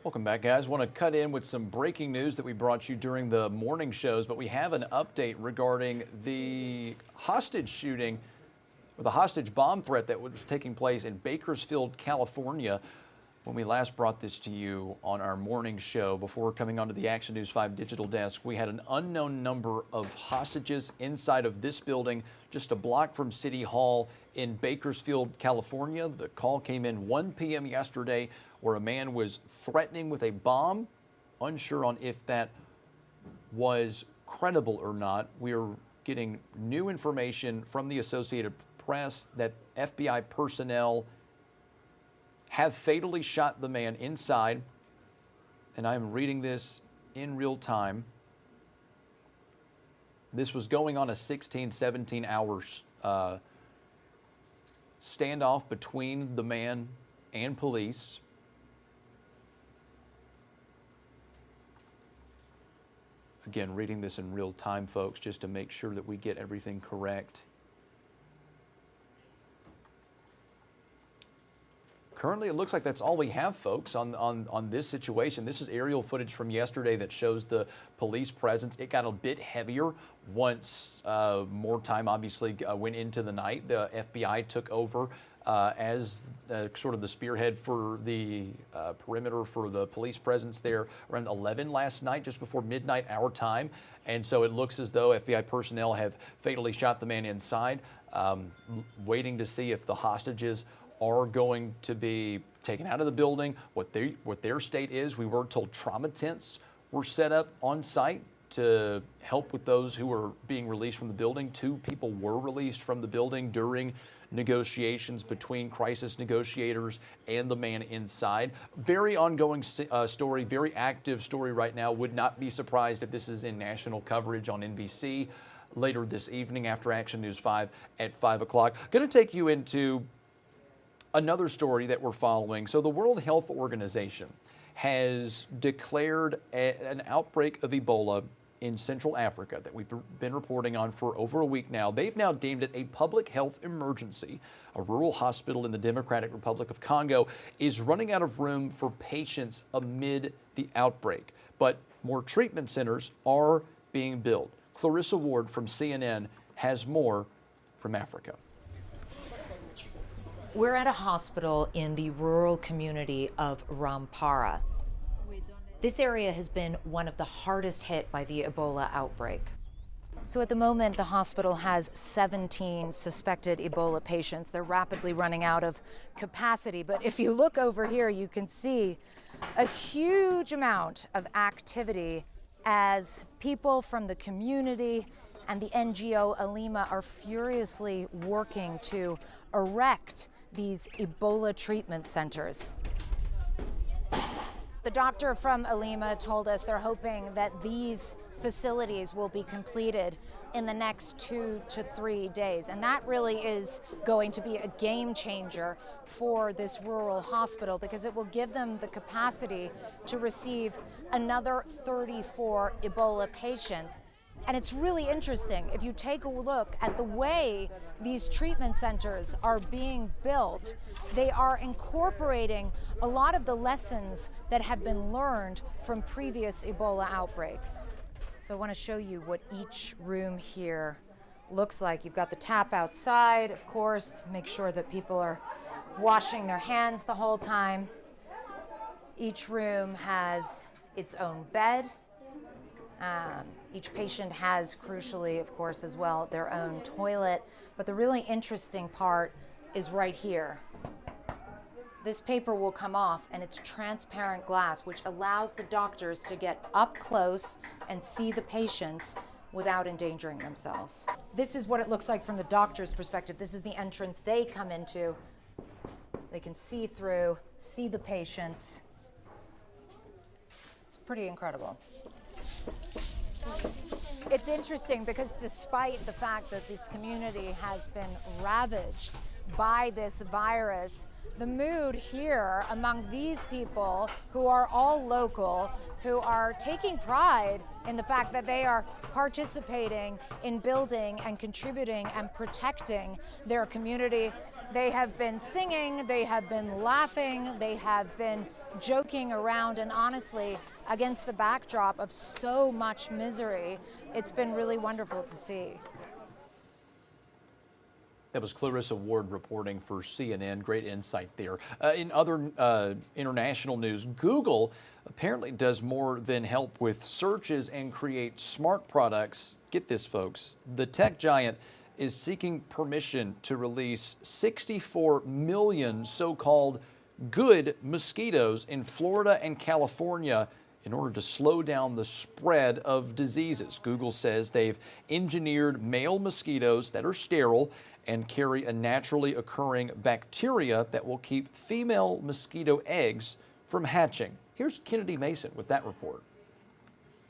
[SPEAKER 1] Welcome back, guys. Want to cut in with some breaking news that we brought you during the morning shows, but we have an update regarding the hostage shooting, or the hostage bomb threat that was taking place in Bakersfield, California. When we last brought this to you on our morning show before coming onto the Action News 5 digital desk, we had an unknown number of hostages inside of this building just a block from City Hall in Bakersfield, California. The call came in 1 p.m. yesterday where a man was threatening with a bomb. Unsure on if that was credible or not. We are getting new information from the Associated Press that FBI personnel have fatally shot the man inside, and I'm reading this in real time. This was going on a 17 hours standoff between the man and police. Again, reading this in real time, folks, just to make sure that we get everything correct. Currently, it looks like that's all we have, folks, on this situation. This is aerial footage from yesterday that shows the police presence. It got a bit heavier once more time obviously went into the night. The FBI took over as sort of the spearhead for the perimeter for the police presence there around 11 last night, just before midnight our time. And so it looks as though FBI personnel have fatally shot the man inside, waiting to see if the hostages are going to be taken out of the building. What their state is, we were told trauma tents were set up on site to help with those who were being released from the building. 2 people were released from the building during negotiations between crisis negotiators and the man inside. Very ongoing story, very active story right now. Would not be surprised if this is in national coverage on NBC later this evening after Action News 5 at 5 o'clock. Going to take you into another story that we're following. So the World Health Organization has declared an outbreak of Ebola in Central Africa that we've been reporting on for over a week now. They've now deemed it a public health emergency. A rural hospital in the Democratic Republic of Congo is running out of room for patients amid the outbreak, but more treatment centers are being built. Clarissa Ward from CNN has more from Africa.
[SPEAKER 16] We're at a hospital in the rural community of Rampara. This area has been one of the hardest hit by the Ebola outbreak. So at the moment, the hospital has 17 suspected Ebola patients. They're rapidly running out of capacity. But if you look over here, you can see a huge amount of activity as people from the community and the NGO Alima are furiously working to erect these Ebola treatment centers. The doctor from Alima told us they're hoping that these facilities will be completed in the next 2 to 3 days. And that really is going to be a game changer for this rural hospital because it will give them the capacity to receive another 34 Ebola patients. And it's really interesting, if you take a look at the way these treatment centers are being built, they are incorporating a lot of the lessons that have been learned from previous Ebola outbreaks. So I want to show you what each room here looks like. You've got the tap outside, of course, make sure that people are washing their hands the whole time. Each room has its own bed. Each patient has, crucially, of course, as well, their own toilet. But the really interesting part is right here. This paper will come off, and it's transparent glass, which allows the doctors to get up close and see the patients without endangering themselves. This is what it looks like from the doctor's perspective. This is the entrance they come into. They can see through, see the patients. It's pretty incredible. It's interesting because despite the fact that this community has been ravaged by this virus, the mood here among these people who are all local, who are taking pride in the fact that they are participating in building and contributing and protecting their community. They have been singing, they have been laughing, they have been joking around, and honestly, against the backdrop of so much misery, it's been really wonderful to see.
[SPEAKER 1] That was Clarissa Ward reporting for CNN. Great insight there. In other international news, Google apparently does more than help with searches and create smart products. Get this, folks. The tech giant is seeking permission to release 64 million so-called good mosquitoes in Florida and California in order to slow down the spread of diseases. Google says they've engineered male mosquitoes that are sterile and carry a naturally occurring bacteria that will keep female mosquito eggs from hatching. Here's Kennedy Mason with that report.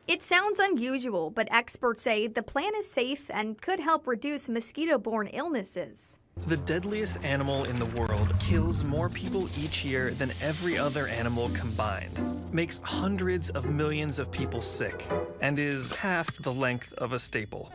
[SPEAKER 17] It sounds unusual, but experts say the plan is safe and could help reduce mosquito-borne illnesses.
[SPEAKER 18] The deadliest animal in the world kills more people each year than every other animal combined, makes hundreds of millions of people sick, and is half the length of a staple.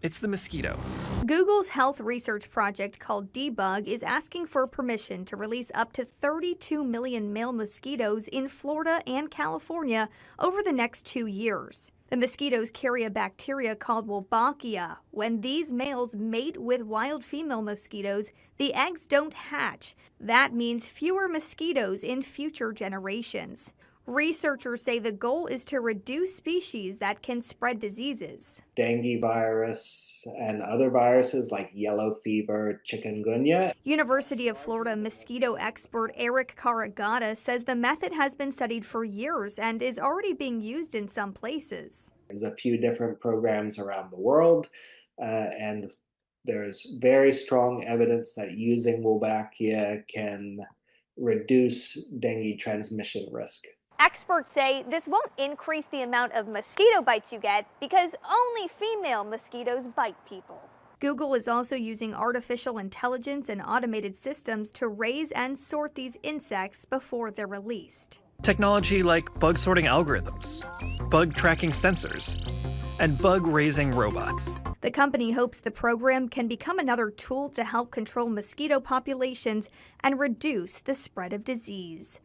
[SPEAKER 18] It's the mosquito.
[SPEAKER 17] Google's health research project called Debug is asking for permission to release up to 32 million male mosquitoes in Florida and California over the next 2 years. The mosquitoes carry a bacteria called Wolbachia. When these males mate with wild female mosquitoes, the eggs don't hatch. That means fewer mosquitoes in future generations. Researchers say the goal is to reduce species that can spread diseases.
[SPEAKER 19] Dengue virus and other viruses like yellow fever, chikungunya.
[SPEAKER 17] University of Florida mosquito expert Eric Caragata says the method has been studied for years and is already being used in some places.
[SPEAKER 19] There's a few different programs around the world, and there's very strong evidence that using Wolbachia can reduce dengue transmission risk.
[SPEAKER 17] Experts say this won't increase the amount of mosquito bites you get because only female mosquitoes bite people. Google is also using artificial intelligence and automated systems to raise and sort these insects before they're released.
[SPEAKER 18] Technology like bug sorting algorithms, bug tracking sensors, and bug raising robots.
[SPEAKER 17] The company hopes the program can become another tool to help control mosquito populations and reduce the spread of disease.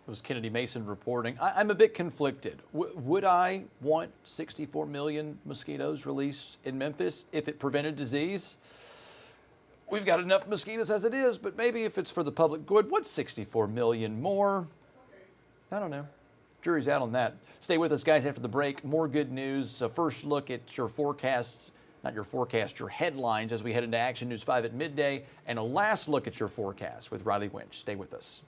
[SPEAKER 1] It was Kennedy Mason reporting. I'm a bit conflicted. Would I want 64 million mosquitoes released in Memphis if it prevented disease? We've got enough mosquitoes as it is, but maybe if it's for the public good, what's 64 million more? I don't know. Jury's out on that. Stay with us, guys, after the break. More good news. A first look at your forecasts, not your forecast, your headlines as we head into Action News 5 at midday, and a last look at your forecast with Riley Winch. Stay with us.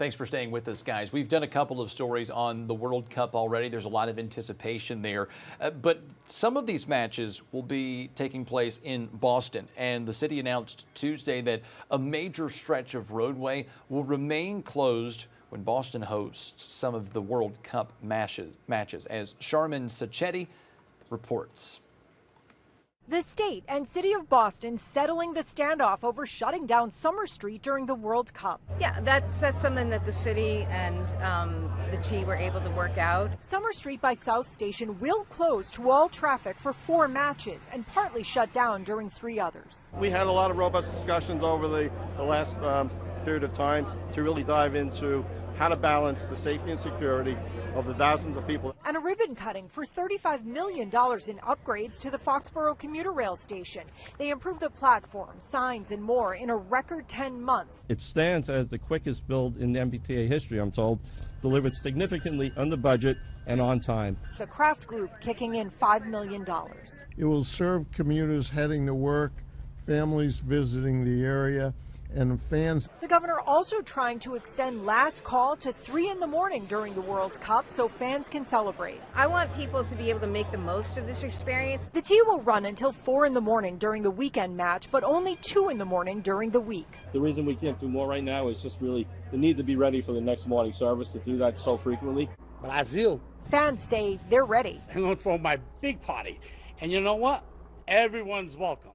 [SPEAKER 1] Thanks for staying with us, guys. We've done a couple of stories on the World Cup already. There's a lot of anticipation there. But some of these matches will be taking place in Boston. And the city announced Tuesday that a major stretch of roadway will remain closed when Boston hosts some of the World Cup matches, as Charmin Sacchetti reports.
[SPEAKER 20] The state and city of Boston settling the standoff over shutting down Summer Street during the World Cup.
[SPEAKER 21] Yeah, that's something that the city and the T were able to work out.
[SPEAKER 20] Summer Street by South Station will close to all traffic for 4 matches and partly shut down during 3 others.
[SPEAKER 22] We had a lot of robust discussions over the last period of time to really dive into how to balance the safety and security of the thousands of people.
[SPEAKER 20] And a ribbon cutting for $35 million in upgrades to the Foxborough commuter rail station. They improved the platform, signs, and more in a record 10 months.
[SPEAKER 23] It stands as the quickest build in MBTA history, I'm told, delivered significantly under budget and on time.
[SPEAKER 20] The Kraft Group kicking in $5 million.
[SPEAKER 24] It will serve commuters heading to work, families visiting the area, and fans.
[SPEAKER 20] The governor also trying to extend last call to 3 in the morning during the World Cup so fans can celebrate.
[SPEAKER 21] I want people to be able to make the most of this experience.
[SPEAKER 20] The T will run until 4 in the morning during the weekend match, but only 2 in the morning during the week.
[SPEAKER 23] The reason we can't do more right now is just really the need to be ready for the next morning service, to do that so frequently.
[SPEAKER 25] Brazil.
[SPEAKER 20] Fans say they're ready.
[SPEAKER 25] I'm going to throw my big party. And you know what? Everyone's welcome.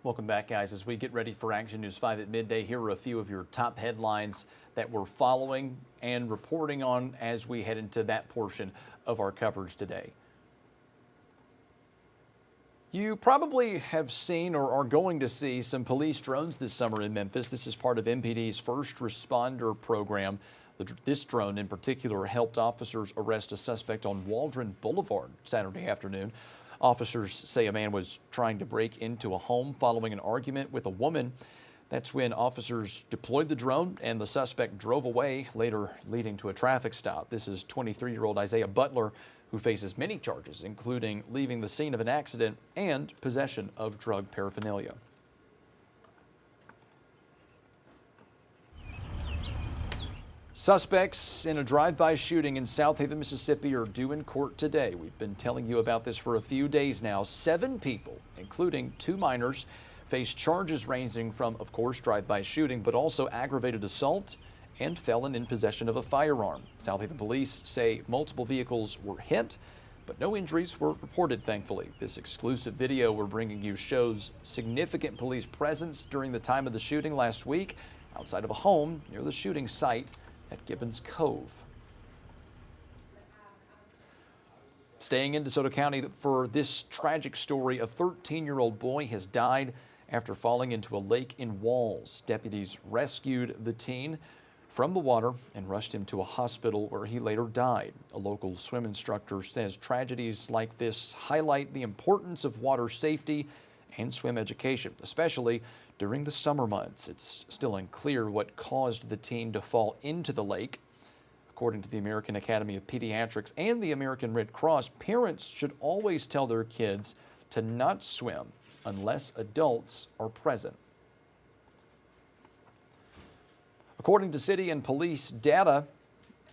[SPEAKER 1] Welcome back, guys. As we get ready for Action News 5 at midday, here are a few of your top headlines that we're following and reporting on as we head into that portion of our coverage today. You probably have seen or are going to see some police drones this summer in Memphis. This is part of MPD's first responder program. This drone in particular helped officers arrest a suspect on Waldron Boulevard Saturday afternoon. Officers say a man was trying to break into a home following an argument with a woman. That's when officers deployed the drone and the suspect drove away, later leading to a traffic stop. This is 23-year-old Isaiah Butler, who faces many charges, including leaving the scene of an accident and possession of drug paraphernalia. Suspects in a drive-by shooting in South Haven, Mississippi are due in court today. We've been telling you about this for a few days now. 7 people, including 2 minors, face charges ranging from, of course, drive-by shooting, but also aggravated assault and felon in possession of a firearm. South Haven police say multiple vehicles were hit, but no injuries were reported, thankfully. This exclusive video we're bringing you shows significant police presence during the time of the shooting last week outside of a home near the shooting site at Gibbons Cove. Staying in DeSoto County for this tragic story, a 13-year-old boy has died after falling into a lake in Walls. Deputies rescued the teen from the water and rushed him to a hospital where he later died. A local swim instructor says tragedies like this highlight the importance of water safety and swim education, especially during the summer months. It's still unclear what caused the teen to fall into the lake. According to the American Academy of Pediatrics and the American Red Cross, parents should always tell their kids to not swim unless adults are present. According to city and police data,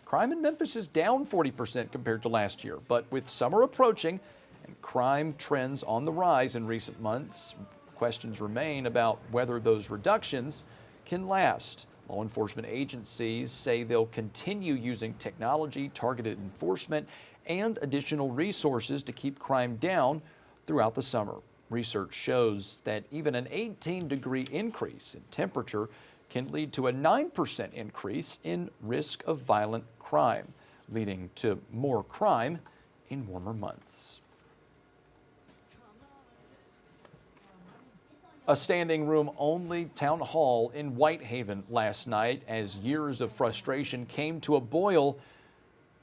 [SPEAKER 1] crime in Memphis is down 40% compared to last year. But with summer approaching and crime trends on the rise in recent months, questions remain about whether those reductions can last. Law enforcement agencies say they'll continue using technology, targeted enforcement, and additional resources to keep crime down throughout the summer. Research shows that even an 18-degree increase in temperature can lead to a 9% increase in risk of violent crime, leading to more crime in warmer months. A standing room only town hall in Whitehaven last night as years of frustration came to a boil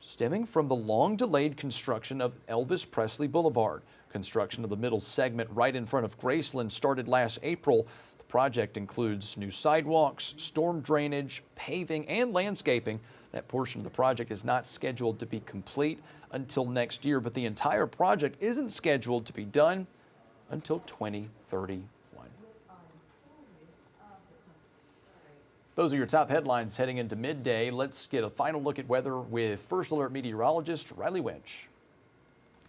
[SPEAKER 1] stemming from the long-delayed construction of Elvis Presley Boulevard. Construction of the middle segment right in front of Graceland started last April. The project includes new sidewalks, storm drainage, paving, and landscaping. That portion of the project is not scheduled to be complete until next year, but the entire project isn't scheduled to be done until 2031. Those are your top headlines heading into midday. Let's get a final look at weather with First Alert meteorologist Riley Winch.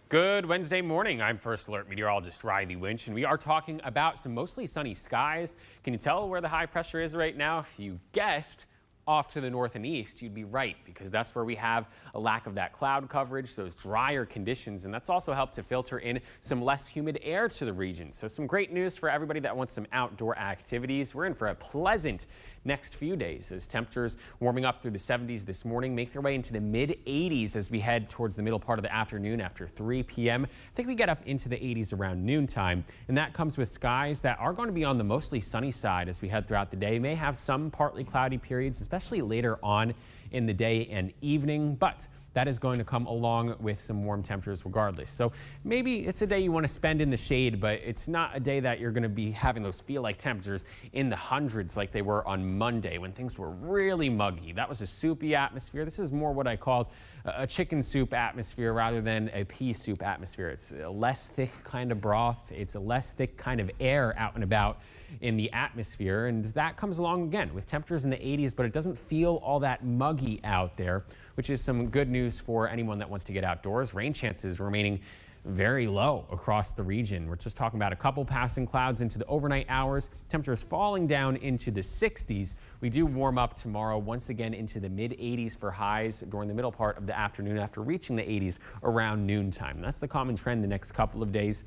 [SPEAKER 4] Good Wednesday morning. I'm First Alert meteorologist Riley Winch, and we are talking about some mostly sunny skies. Can you tell where the high pressure is right now? If you guessed off to the north and east, you'd be right, because that's where we have a lack of that cloud coverage, those drier conditions, and that's also helped to filter in some less humid air to the region. So some great news for everybody that wants some outdoor activities. We're in for a pleasant next few days as temperatures warming up through the 70s this morning, make their way into the mid 80s as we head towards the middle part of the afternoon after 3 p.m. I think we get up into the 80s around noontime, and that comes with skies that are going to be on the mostly sunny side as we head throughout the day. May have some partly cloudy periods, especially later on in the day and evening, but that is going to come along with some warm temperatures regardless. So maybe it's a day you want to spend in the shade, but it's not a day that you're going to be having those feel-like temperatures in the hundreds like they were on Monday when things were really muggy. That was a soupy atmosphere. This is more what I called a chicken soup atmosphere rather than a pea soup atmosphere. It's a less thick kind of broth. It's a less thick kind of air out and about in the atmosphere, and that comes along again with temperatures in the 80s, but it doesn't feel all that muggy out there, which is some good news for anyone that wants to get outdoors. Rain chances remaining very low across the region. We're just talking about a couple passing clouds into the overnight hours. Temperatures falling down into the 60s. We do warm up tomorrow once again into the mid 80s for highs during the middle part of the afternoon after reaching the 80s around noontime. That's the common trend the next couple of days.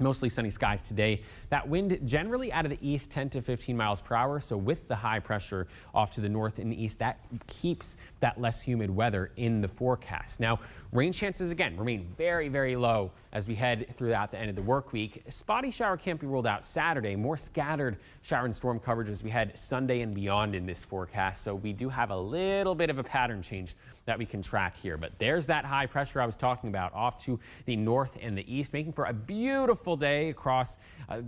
[SPEAKER 4] Mostly sunny skies today. That wind generally out of the east 10 to 15 miles per hour. So with the high pressure off to the north and east, that keeps that less humid weather in the forecast. Now, rain chances again remain very, very low as we head throughout the end of the work week. A spotty shower can't be ruled out Saturday. More scattered shower and storm coverage as we head Sunday and beyond in this forecast. So we do have a little bit of a pattern change that we can track here. But there's that high pressure I was talking about off to the north and the east, making for a beautiful day across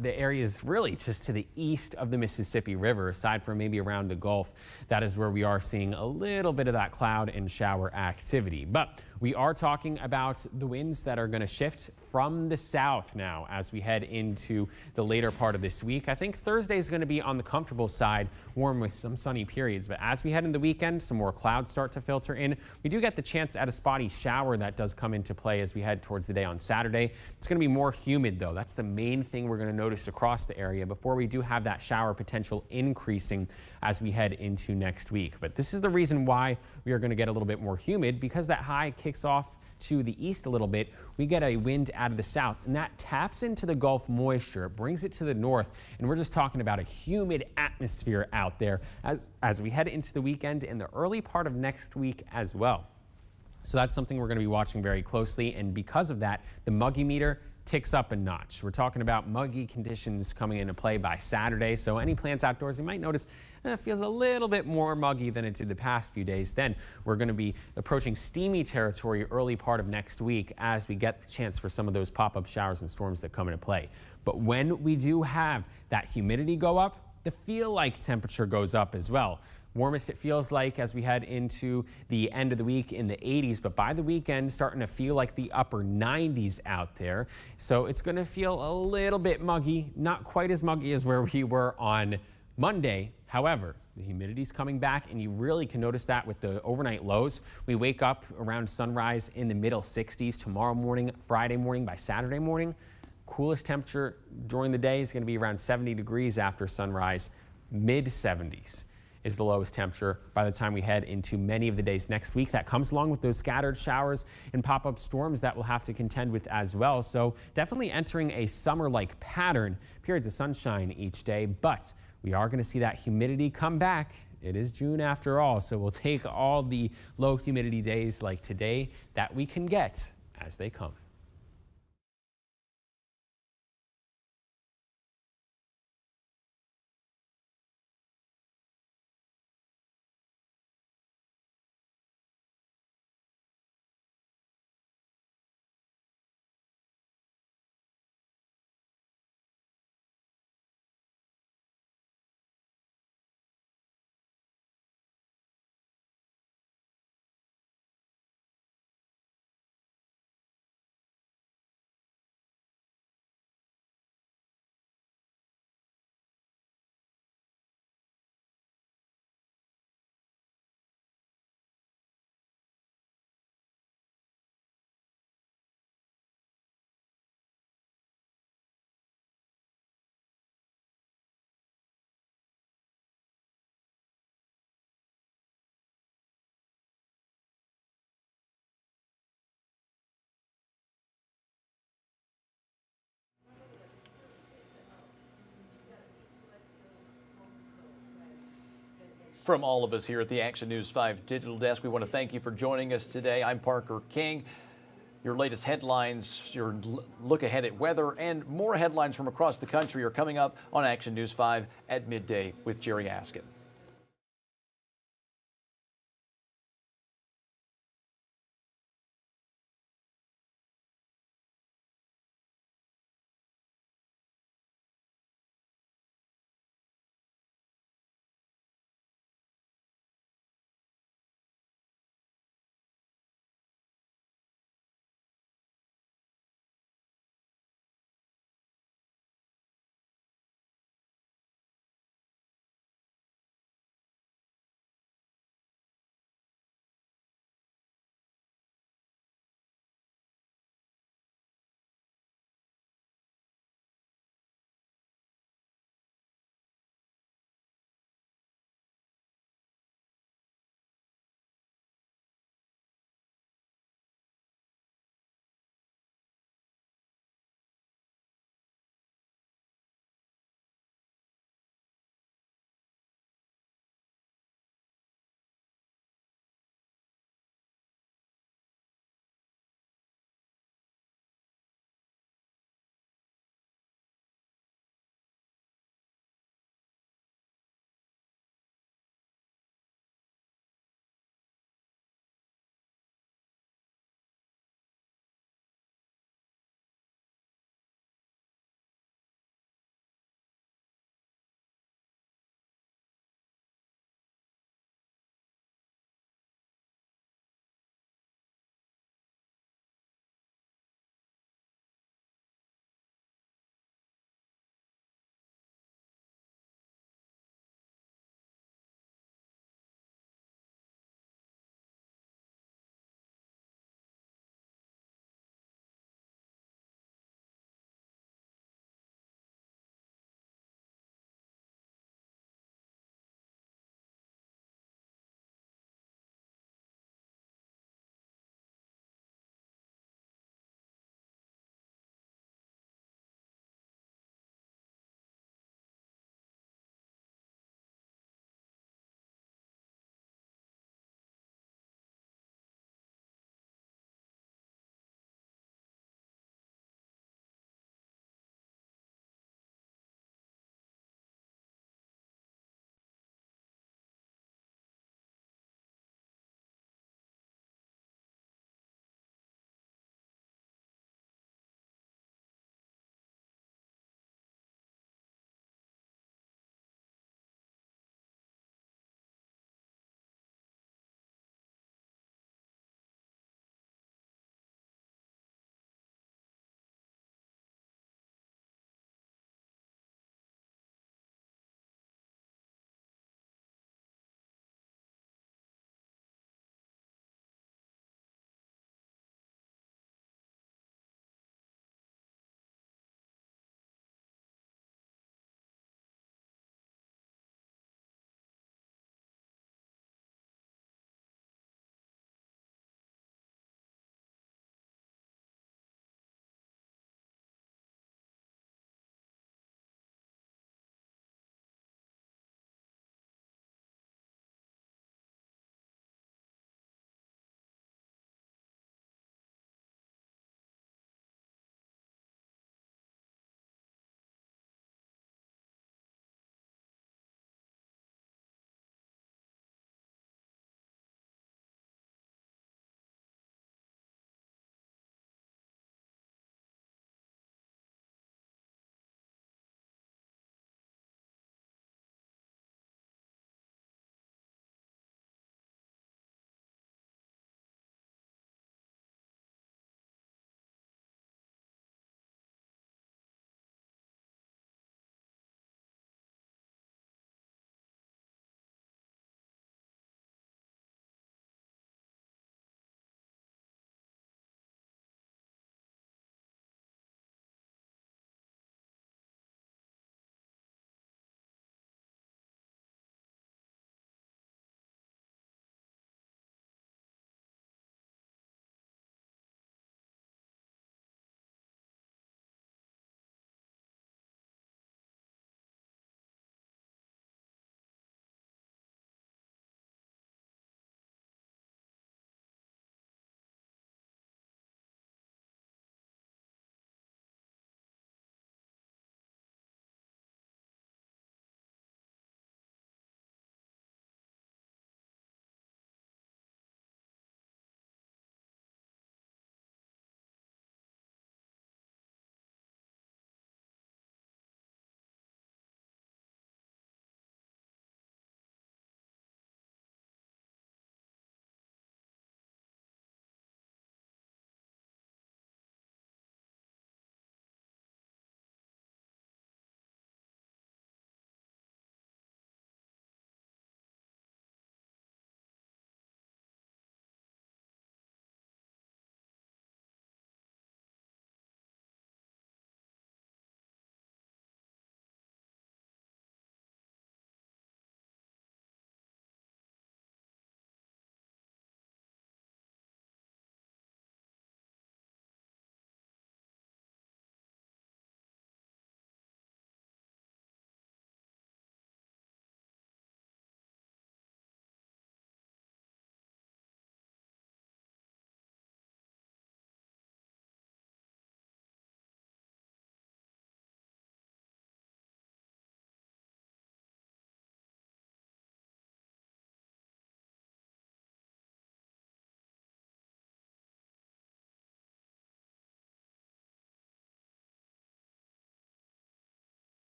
[SPEAKER 4] the areas really just to the east of the Mississippi River, aside from maybe around the Gulf. That is where we are seeing a little bit of that cloud and shower activity. But we are talking about the winds that are going to shift from the south now as we head into the later part of this week. I think Thursday is going to be on the comfortable side, warm with some sunny periods. But as we head into the weekend, some more clouds start to filter in. We do get the chance at a spotty shower that does come into play as we head towards the day on Saturday. It's going to be more humid, though. That's the main thing we're going to notice across the area before we do have that shower potential increasing as we head into next week. But this is the reason why we are going to get a little bit more humid, because that high kicks off to the east a little bit. We get a wind out of the south, and that taps into the Gulf moisture, brings it to the north, and we're just talking about a humid atmosphere out there as we head into the weekend and the early part of next week as well. So that's something we're going to be watching very closely, and because of that, the muggy meter ticks up a notch. We're talking about muggy conditions coming into play by Saturday, so any plans outdoors, you might notice it feels a little bit more muggy than it did the past few days. Then we're going to be approaching steamy territory early part of next week as we get the chance for some of those pop-up showers and storms that come into play. But when we do have that humidity go up, the feel-like temperature goes up as well. Warmest it feels like as we head into the end of the week in the 80s, but by the weekend starting to feel like the upper 90s out there. So it's going to feel a little bit muggy, not quite as muggy as where we were on Monday. However, The humidity's coming back, and you really can notice that with the overnight lows. We wake up around sunrise in the middle 60s tomorrow morning, Friday morning. By Saturday morning, coolest temperature during the day is going to be around 70 degrees after sunrise. Mid 70s is the lowest temperature by the time we head into many of the days next week. That comes along with those scattered showers and pop-up storms that we'll have to contend with as well. So definitely entering a summer-like pattern, periods of sunshine each day, but we are going to see that humidity come back. It is June after all, so we'll take all the low humidity days like today that we can get as they come.
[SPEAKER 1] From all of us here at the Action News 5 Digital Desk, we want to thank you for joining us today. I'm Parker King. Your latest headlines, your look ahead at weather, and more headlines from across the country are coming up on Action News 5 at midday with Jerry Askin.